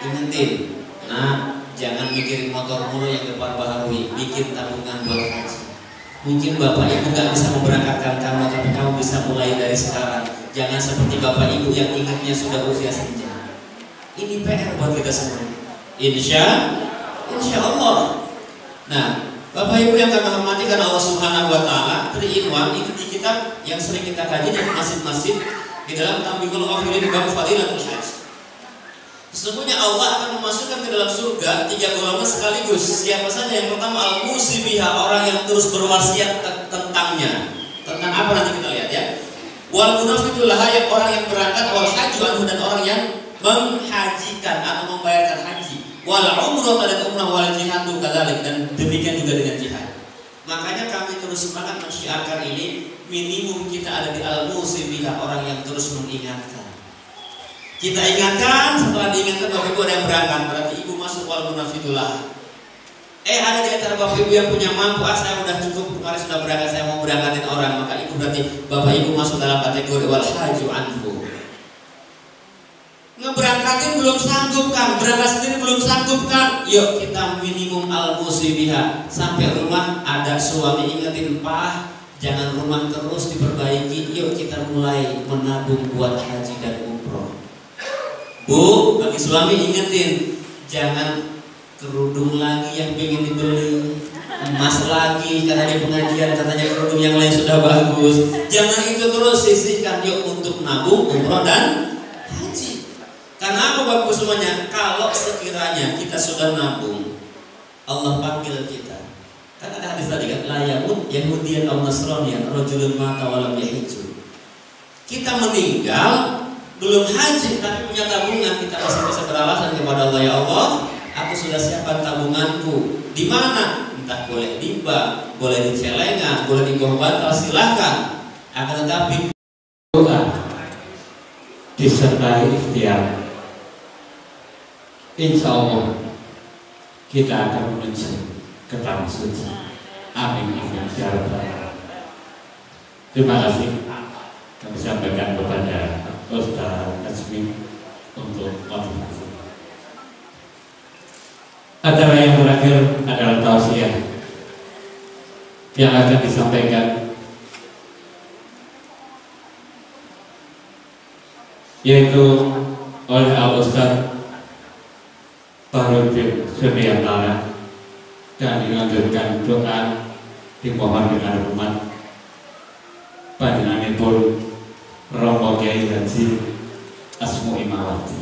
ingetin, nah jangan mikirin motor mulu yang depan baharui, bikin tabungan buat haji. Mungkin Bapak Ibu gak bisa memberangkatkan kamu, tapi kamu bisa mulai dari sekarang. Jangan seperti Bapak Ibu yang ingatnya sudah usia senja. Ini PR buat kita semua. Insya Allah. Nah, Bapak Ibu yang kami hormati karena Allah Subhanahu Wa Taala, 3-in-1 itu di kitab yang sering kita kaji di masjid-masjid di dalam Tambihul Ghafilin bab Fadilatul Hajj. Sesungguhnya Allah akan memasukkan ke dalam surga 3 golongan sekaligus. Siapa saja? Yang pertama al-musibiha, orang yang terus berwasiat tentangnya. Tentang apa nanti kita lihat ya. Wal munafiqul laha, orang yang berangkat, wal hajju anhu, dan orang yang menghajikan atau membayarkan haji. Wal umrah, dan umrah, wal jihadu kadzalik, dan demikian juga dengan jihad. Makanya kami terus semangat mensyiarkan ini. Minimum kita ada di al-musibiha, orang yang terus mengingatkan. Kita ingatkan, setelah diingatkan Bapak Ibu ada yang berangkat, berarti Ibu masuk wal munafiqullah. Ada di antara Bapak Ibu yang punya mampu, saya udah cukup, kemarin sudah berangkat, saya mau berangkatin orang, maka Ibu berarti Bapak Ibu masuk dalam kategori wal haju anhu. Ngeberangkatin belum sanggup kan, berangkat sendiri belum sanggup kan, yuk kita minimum al-musibiha. Sampai rumah ada suami ingetin, Pak, jangan rumah terus diperbaiki, yuk kita mulai menabung buat haji dan umroh. Bu, bagi suami ingetin, jangan kerudung lagi yang pengen dibeli, emas lagi karena di pengajian katanya kerudung yang lain sudah bagus. Jangan itu terus, sisihkan yuk untuk nabung, umroh dan haji. Karena apa Bapak semuanya? Kalau sekiranya kita sudah nabung, Allah panggil kita. Kan ada hadis tadi kan, la yamut yahudiyan aw nasraniyan rajulun mata wa lam yahiju. Kita meninggal belum haji tapi punya tabungan, kita masih bisa beralasan kepada Allah, ya Allah, aku sudah siapkan tabunganku. Di mana? Entah boleh di bank, boleh di celengan, boleh di gong batal, silahkan. Akan tetapi doa disertai ikhtiar, insya Allah kita akan menuju ke tanah suci. Amin. Terima kasih kami sampaikan kepada Ustaz Azmi untuk motivasi. Acara yang terakhir adalah tausiah yang akan disampaikan, yaitu oleh Al-Ustaz Bahrudin Suryantara, dan dilanjutkan doa dimohon dengan hormat panjenenganipun Romo Kiai Haji Asmu Imawati.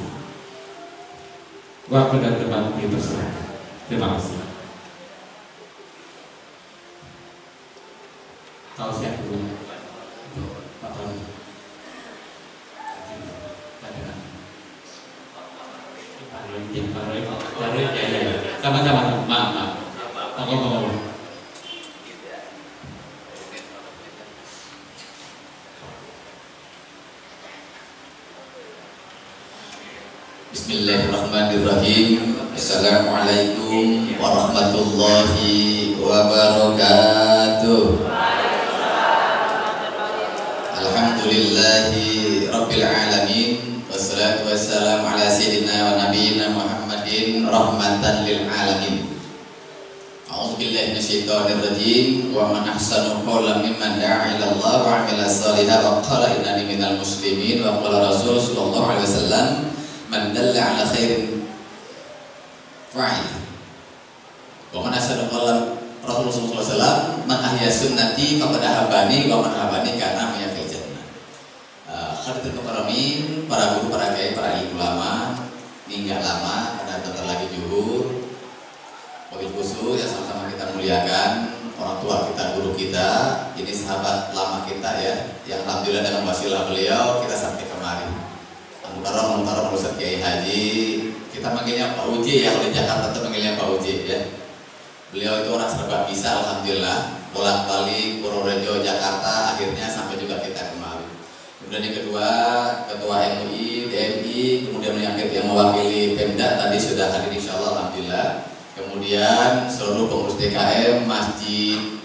Waktu dan tempat dipersilakan. Terima kasih. Tausiah dulu. Pak Tony. Sama-sama. Maaf. Bismillahirrahmanirrahim. Assalamualaikum warahmatullahi wabarakatuh. Alhamdulillahi rabbil alamin. Wassalatu wassalamu ala sayyidina wa nabiyyina Muhammadin rahmatan lil alamin. A'udzubillahi minasyaitonir rajim. Wa man ahsanu qawlan mimman da'a ila Allah wa 'amila shalihan wa qala innani minal muslimin. Wa qala Rasul sallallahu alaihi wasallam, man dalla 'ala khairin fa'il. Wa man ahsanu qawlan Rasulullah sallallahu alaihi wasallam, man ahya sunnati faqad ahabbani wa man ahabbani kana fil jannah. Hadirin mukarramin, para guru, para kiai, para ulama, ninggal lama karena bentar lagi zuhur. Wabil khusus yang sama-sama kita muliakan, orang tua kita, guru kita, ini sahabat lama kita ya, yang alhamdulillah dengan wasilah beliau kita sampai kemari. Muhtaram Ustaz Kiai Haji, kita manggilnya Pak Uji ya, oleh Jakarta itu manggilnya Pak Uji ya. Beliau itu orang serba bisa alhamdulillah, bolak-balik Purworejo, Jakarta, akhirnya sampai juga kita kemari. Kemudian yang kedua, Ketua MUI, DMI, kemudian yang mewakili Pemda tadi sudah hadir insyaallah alhamdulillah. Kemudian seluruh pengurus DKM Masjid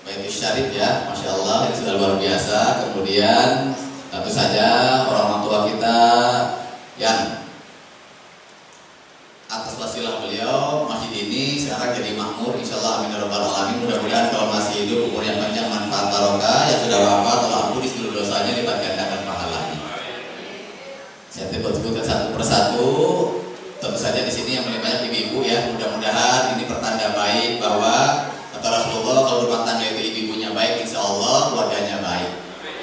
Baitul Syarif ya, Masya Allah, ini sudah luar biasa. Kemudian tentu saja orang tua kita yang atas wasilah beliau masjid ini sekarang jadi makmur, insya Allah amin ya rabbal alamin. Mudah-mudahan kalau masih hidup umur yang panjang, manfaat barokah, yang sudah wafat Allah ampuni seluruh dosanya, lipat gandakan pahalanya. Saya sebutkan satu persatu. Tentu saja di sini yang paling banyak ibu-ibu ya. Mudah-mudahan ini pertanda baik bahwa kata Rasulullah, kalau rumah tangga itu ibu-ibunya baik, insya Allah keluarganya baik.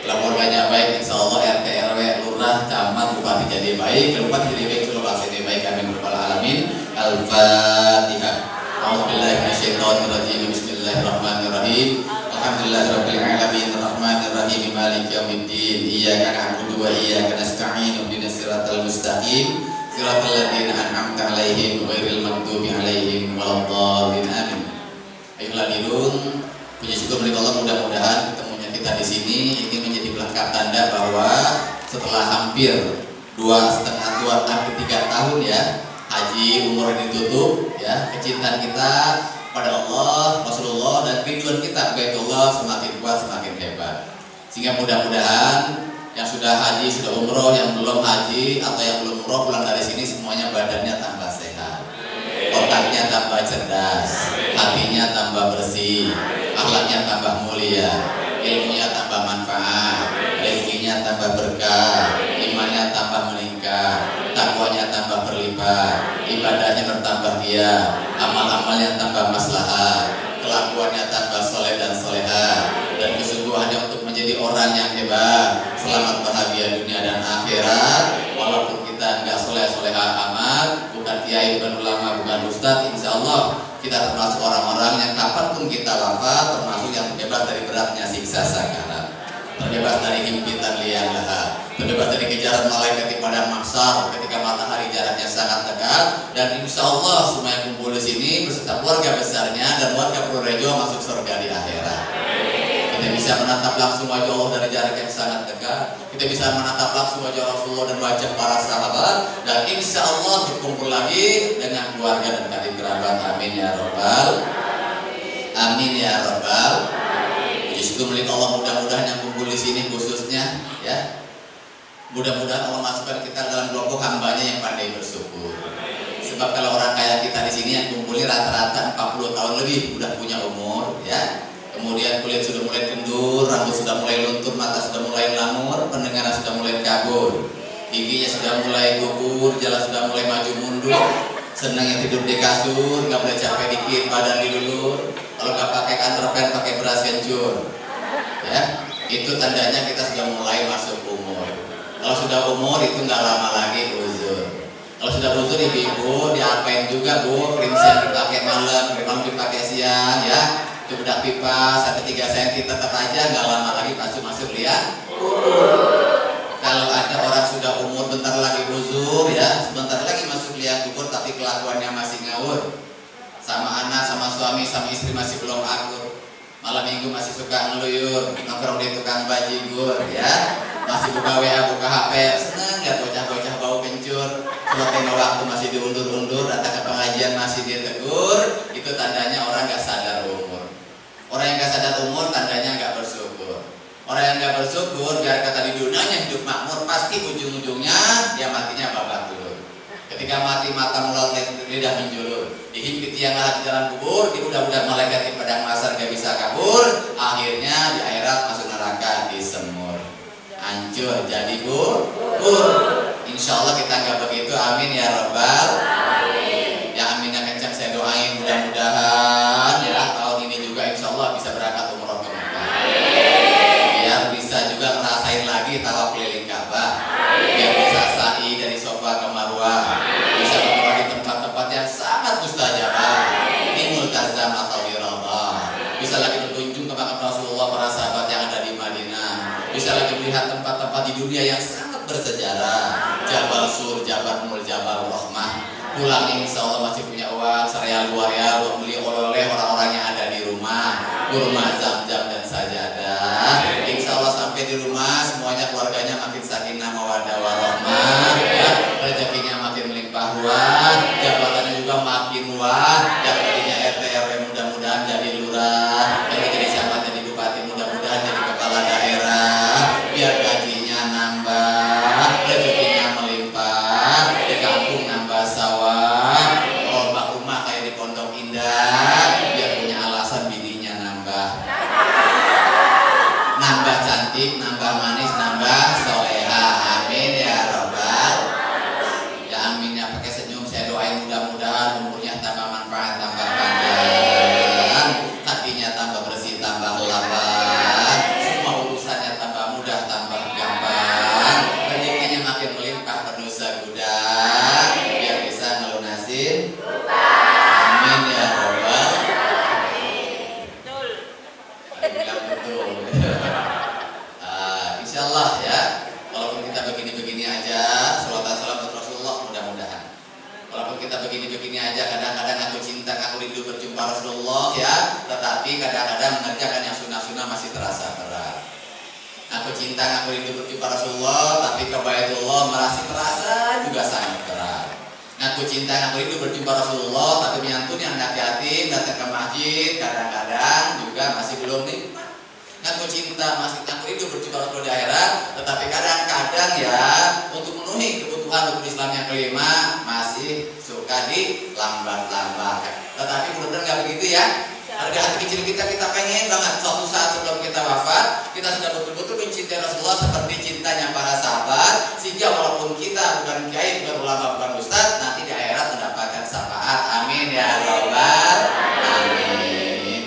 Kalau keluarganya baik, insya Allah RT, RW, lurah, camat, bupati jadi baik. Kalau bupati jadi baik, seluruh bangsa jadi baik. Amin ya rabbal alamin. Al-Fatihah. A'udzubillahi minasyaitonir rajim. Bismillahirrahmanirrahim. Alhamdulillahirabbil alamin. Arrahmanirrahim. Maliki yaumiddin. Iyyaka na'budu wa iyyaka nasta'in. Ihdinas siratal mustaqim. Siratal ladzina an'amta 'alaihim ghairil maghdubi 'alaihim waladdallin. Amin. Ayolah dirun, puji syukur milik Allah, mudah-mudahan ketemunya kita di sini ini menjadi pelengkap tanda bahwa setelah hampir 3 tahun ya haji umur ini tutup ya, kecintaan kita pada Allah, Rasulullah dan ridwan kita kepada Allah semakin kuat, semakin hebat. Sehingga mudah-mudahan yang sudah haji, sudah umroh, yang belum haji atau yang belum umroh pulang dari sini semuanya badannya tambah sehat, otaknya tambah cerdas, hatinya tambah bersih, akhlaknya tambah mulia, ilmunya tambah manfaat, rezekinya tambah berkah, imannya tambah meningkat, takwanya tambah berlipat, ibadahnya bertambah giat, amal-amalnya tambah maslahat, kelakuannya tambah soleh dan soleha, dan kesungguhannya untuk menjadi orang yang hebat, selamat bahagia dunia dan akhirat. Walaupun kita nggak soleh-soleha amat, bukan kiai, bukan ulama, bukan ustadz, insya Allah kita termasuk orang-orang yang kapanpun kita wafat termasuk yang terbebas dari beratnya siksa sakarat, terbebas dari himpitan liang lahat, terbebas dari kejaran malaikat di padang mahsyar ketika matahari jaraknya sangat dekat. Dan insya Allah semua yang kumpul di sini beserta keluarga besarnya dan warga Purworejo masuk surga di akhirat. Kita bisa menatap langsung wajah Allah dari jarak yang sangat dekat. Kita bisa menatap langsung wajah Rasulullah dan wajah para sahabat. Dan insya Allah berkumpul lagi dengan keluarga dan karib kerabat. Amin ya rabbal. Amin ya rabbal. Puji syukur milik Allah, mudah-mudahan yang kumpul di sini khususnya ya, mudah-mudahan Allah masukkan kita dalam kelompok hambanya yang pandai bersyukur. Sebab kalau orang kaya kita di sini yang kumpulnya rata-rata 40 tahun lebih udah punya umur ya. Kemudian kulit sudah mulai kendur, rambut sudah mulai luntur, mata sudah mulai lamur, pendengaran sudah mulai kabur, giginya sudah mulai gugur, jalan sudah mulai maju mundur, senangnya tidur di kasur, nggak boleh capek dikit, badan dilulur, kalau nggak pakai underpants pakai beras kencur, ya itu tandanya kita sudah mulai masuk umur. Kalau sudah umur itu nggak lama lagi uzur. Kalau sudah uzur ibu-ibu diapain juga bu, krimsi yang dipakai malam, krim dipakai siang ya. Bedak pipa 1-3 cm tetap aja nggak lama lagi masuk lihat. Kalau ada orang sudah umur bentar lagi uzur ya, sebentar lagi masuk lihat kubur tapi kelakuannya masih ngawur, sama anak, sama suami, sama istri masih belum akur, malam minggu masih suka ngeluyur, nongkrong di tukang bajigur ya, masih buka WA, buka HP, seneng lihat bocah-bocah bau kencur, terima waktu masih diundur-undur, datang ke pengajian masih ditegur, itu tandanya orang nggak sadar umur. Orang yang nggak sadar umur tandanya nggak bersyukur. Orang yang nggak bersyukur, biar kata di dunianya hidup makmur, pasti ujung-ujungnya dia matinya babak belur. Ketika mati mata mulut lidah menjulur, dihimpit tiang lahat di dalam kubur, diudah-udah malaikat di padang mahsyar gak bisa kabur, akhirnya di akhirat masuk neraka disemur, hancur jadi bubur. Insya Allah kita nggak begitu, amin ya rabbal alamin. Ya aminnya kencang saya doain, mudah-mudahan ya tahun ini juga insya Allah bisa berangkat umroh ke Mekah. Biar bisa juga ngerasain lagi tawaf keliling Ka'bah. Biar bisa sa'i dari Sofa ke Marwah. Bisa berdoa di tempat-tempat yang sangat mustajabah. Ini multazam atau wirabah. Bisa lagi berkunjung ke makam Rasulullah, para sahabat yang ada di Madinah. Bisa lagi melihat tempat-tempat di dunia yang sangat bersejarah. Jabal Sur, Jabal Nur, Jabal Rahmah. Pulangnya insya Allah masih punya uang seraya luar ya, buat beli oleh-oleh orang-orang yang ada di rumah, kurma, zam-zam dan sajadah. Insya Allah sampai di rumah semuanya keluarganya makin sakinah mawaddah warahmah, ya, rezekinya makin melimpah ruah, jabatannya juga makin luas. Yang tadinya RT RW mudah-mudahan jadi lurah, yang jadi siapa jadi bupati mudah-mudahan jadi kepala daerah, biar gajinya nambah, rezekinya melimpah, di kampung nambah sawah, rombak rumah kayak di Pondok Indah, biar punya alasan bininya nambah cantik, nambah manis, nambah soleha, amin ya robbal. Ya aminnya pakai senyum saya doain, mudah-mudahan umurnya tambah manfaat, tambah panjang, hatinya tambah bersih, tambah lapang, semua urusannya tambah mudah, tambah gampang, rezekinya makin melimpah penuh segudang, biar bisa ngelunasin amin ya robbal. Betul. Insya Allah ya, walaupun kita begini-begini aja, salawat Rasulullah mudah-mudahan. Walaupun kita begini-begini aja, kadang-kadang aku cinta, aku rindu berjumpa Rasulullah ya, tetapi kadang-kadang mengerjakan yang sunnah-sunnah masih terasa berat. Aku cinta, aku rindu berjumpa Rasulullah, tapi ke Baitullah masih terasa juga sangat berat. Aku cinta, aku rindu berjumpa Rasulullah, tapi menyantun yang hati-hati datang ke masjid kadang-kadang juga masih belum nikmat. Aku cinta, masih aku rindu berjumpa Rasulullah di akhirat, tetapi kadang-kadang ya untuk memenuhi kebutuhan rukun Islam yang kelima masih suka dilambat-lambat. Tetapi mudah-mudahan nggak begitu ya. Harga hati kecil kita pengen banget suatu saat sebelum kita wafat kita sudah betul-betul mencintai Rasulullah seperti cintanya para sahabat, sehingga walaupun kita bukan kiai, bukan ulama, bukan ustaz, nanti di akhirat mendapatkan syafaat. Amin ya rabbal alamin.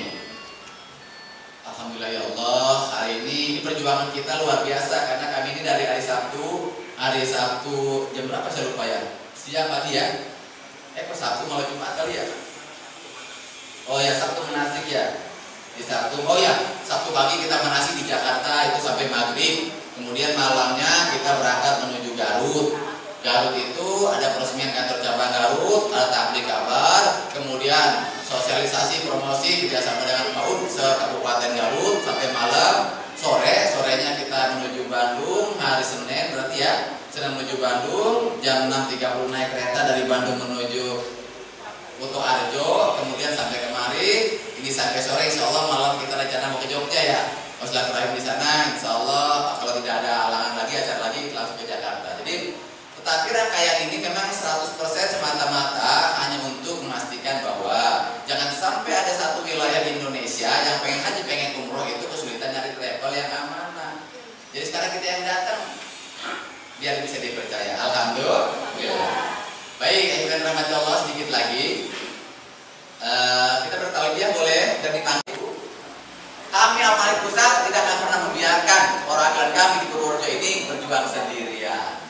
Alhamdulillah ya Allah, hari ini perjuangan kita luar biasa karena kami ini dari hari Sabtu jam berapa saya lupa ya, siang pagi ya, kok Sabtu malam Jumat kali ya. Oh ya, Sabtu manasik ya. Di Sabtu, oh ya, Sabtu pagi kita manasik di Jakarta itu sampai maghrib. Kemudian malamnya kita berangkat menuju Garut. Garut itu ada peresmian kantor cabang Garut, ada tabligh kabar, kemudian sosialisasi promosi kerjasama dengan PAUD se-Kabupaten Garut sampai malam. Sorenya kita menuju Bandung hari Senin berarti ya. Senin menuju Bandung, jam 6.30 naik kereta dari Bandung menuju Kuto Arjo, kemudian sampai kemari, ini sampai sore, insya Allah malam kita rencana mau ke Jogja ya, mau silaturahim di sana, insya Allah kalau tidak ada halangan lagi, acara lagi langsung ke Jakarta. Jadi, tetapi rangkaian ini memang 100% semata-mata hanya untuk memastikan bahwa jangan sampai ada satu wilayah di Indonesia yang pengen haji, pengen umroh itu kesulitan nyari travel yang amanah. Jadi sekarang kita yang datang, biar bisa dipercaya. Alhamdulillah. Baik, akhirnya rahmat Allah sedikit lagi. Kita bertauhidiyah boleh dan dipanggil. Kami Al-Malik Pusat tidak akan pernah membiarkan orang kami di Purworejo ini berjuang sendirian.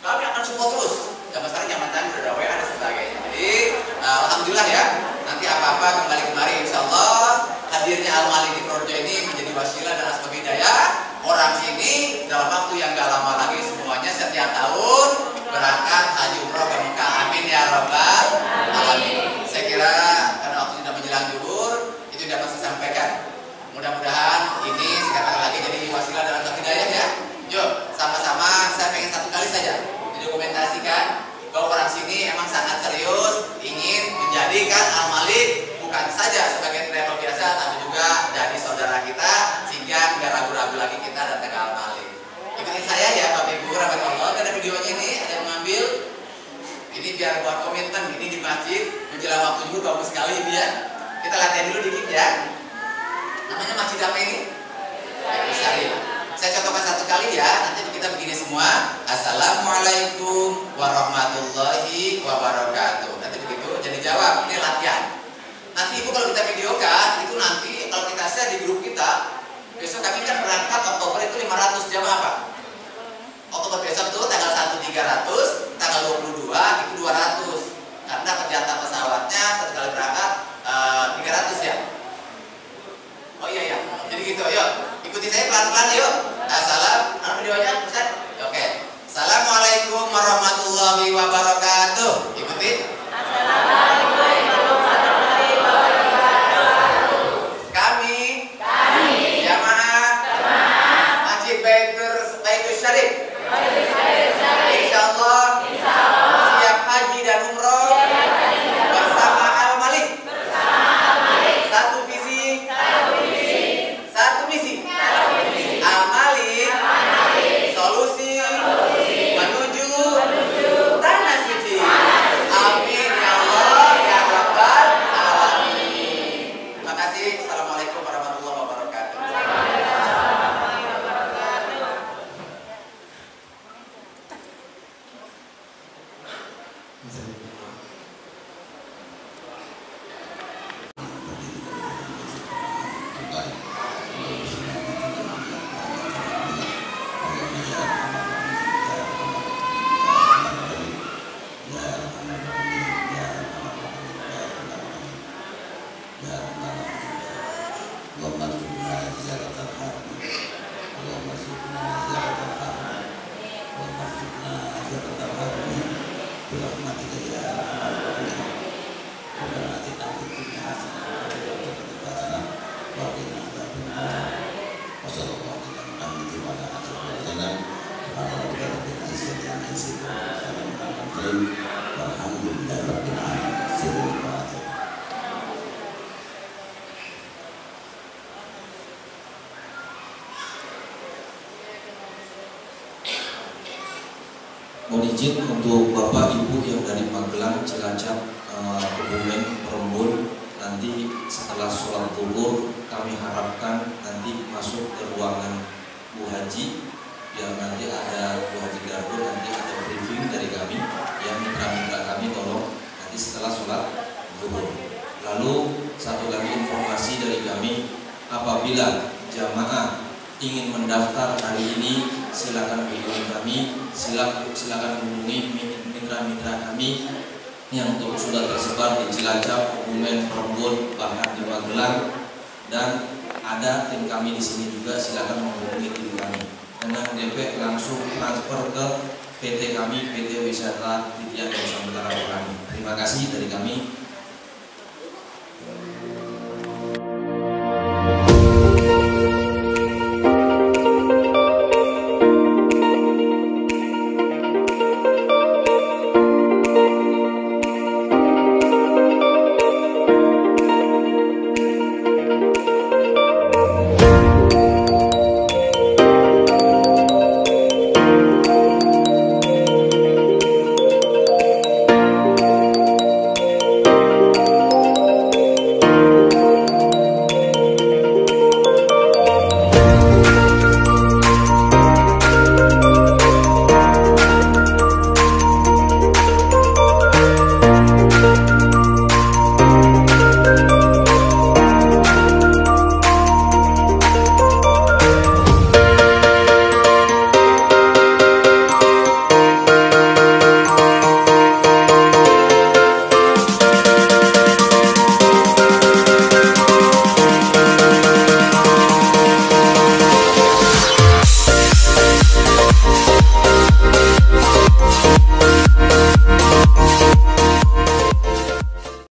Kami akan support terus. Zaman sekarang zaman tadi udah ada WA dan sebagainya. Jadi alhamdulillah ya. Nanti apa-apa kembali kemari insya Allah hadirnya Al-Malik di Purworejo ini menjadi wasilah dan asbab hidayah. Orang sini dalam waktu yang gak lama lagi semuanya setiap tahun berangkat haji umroh ke Mekah. Amin ya rabbal alamin. Saya kira karena waktu sudah menjelang zuhur itu dapat saya sampaikan. Mudah-mudahan ini sekali lagi jadi wasilah dalam hidayah ya. Yuk sama-sama saya pengen satu kali saja didokumentasikan bahwa orang sini emang sangat serius ingin menjadikan Al-Malik bukan saja sebagai travel biasa, tapi juga dari saudara kita, sehingga nggak ragu-ragu lagi kita datang ke Al-Malik. Ikuti saya ya Bapak Ibu, rahmatullah. Ada videonya ini, ada yang mengambil. Ini biar buat komitmen, ini di masjid menjelang waktu zuhur bagus sekali ini ya. Kita latihan dulu dikit ya. Namanya masjid apa ini? Syarif. Saya contohkan satu kali ya, nanti kita begini semua. Assalamualaikum warahmatullahi wabarakatuh. Nanti begitu, jadi jawab, ini latihan. Nanti Ibu kalau kita videokan, itu nanti kalau kita share di grup kita, besok kami kan berangkat Oktober itu 500 jamaah Pak. Oktober besok itu tanggal 1 300, tanggal 22 itu 200. Karena perjalanan pesawatnya satu kali berangkat 300 ya. Oh iya ya. Jadi gitu, yuk. Ikuti saya pelan-pelan yuk. Assalamualaikum, videonya Ustaz. Oke. Assalamualaikum warahmatullahi wabarakatuh. Ikuti. Assalamualaikum warahmatullahi wabarakatuh. Kami jamaah Masjid Baitur Syarif. Insyaallah siap haji dan umroh bersama Al-Malik. Satu visi, satu misi. Al-Malik solusi menuju tanah suci. Amin ya Allah ya Rabbal alamin. Terima kasih. Assalamualaikum warahmatullahi wabarakatuh. Mohon izin untuk Bapak Ibu yang dari Magelang, Cilacap, Kebumen, Perembun, nanti setelah sholat zuhur kami harapkan nanti masuk ke ruangan Bu Haji, biar nanti ada Bu Haji Darul, nanti ada briefing dari kami yang mitra-mitra kami tolong nanti setelah sholat zuhur. Lalu satu lagi informasi dari kami, apabila jamaah ingin mendaftar hari ini, silakan hubungi kami, silakan hubungi mitra-mitra kami yang sudah tersebar di Cilacap, Kebumen, Perembun, bahkan di Magelang, dan ada tim kami di sini juga. Silakan menghubungi tim kami dengan DP langsung transfer ke PT kami, PT Wisata Titian Nusantara kami. Terima kasih dari kami.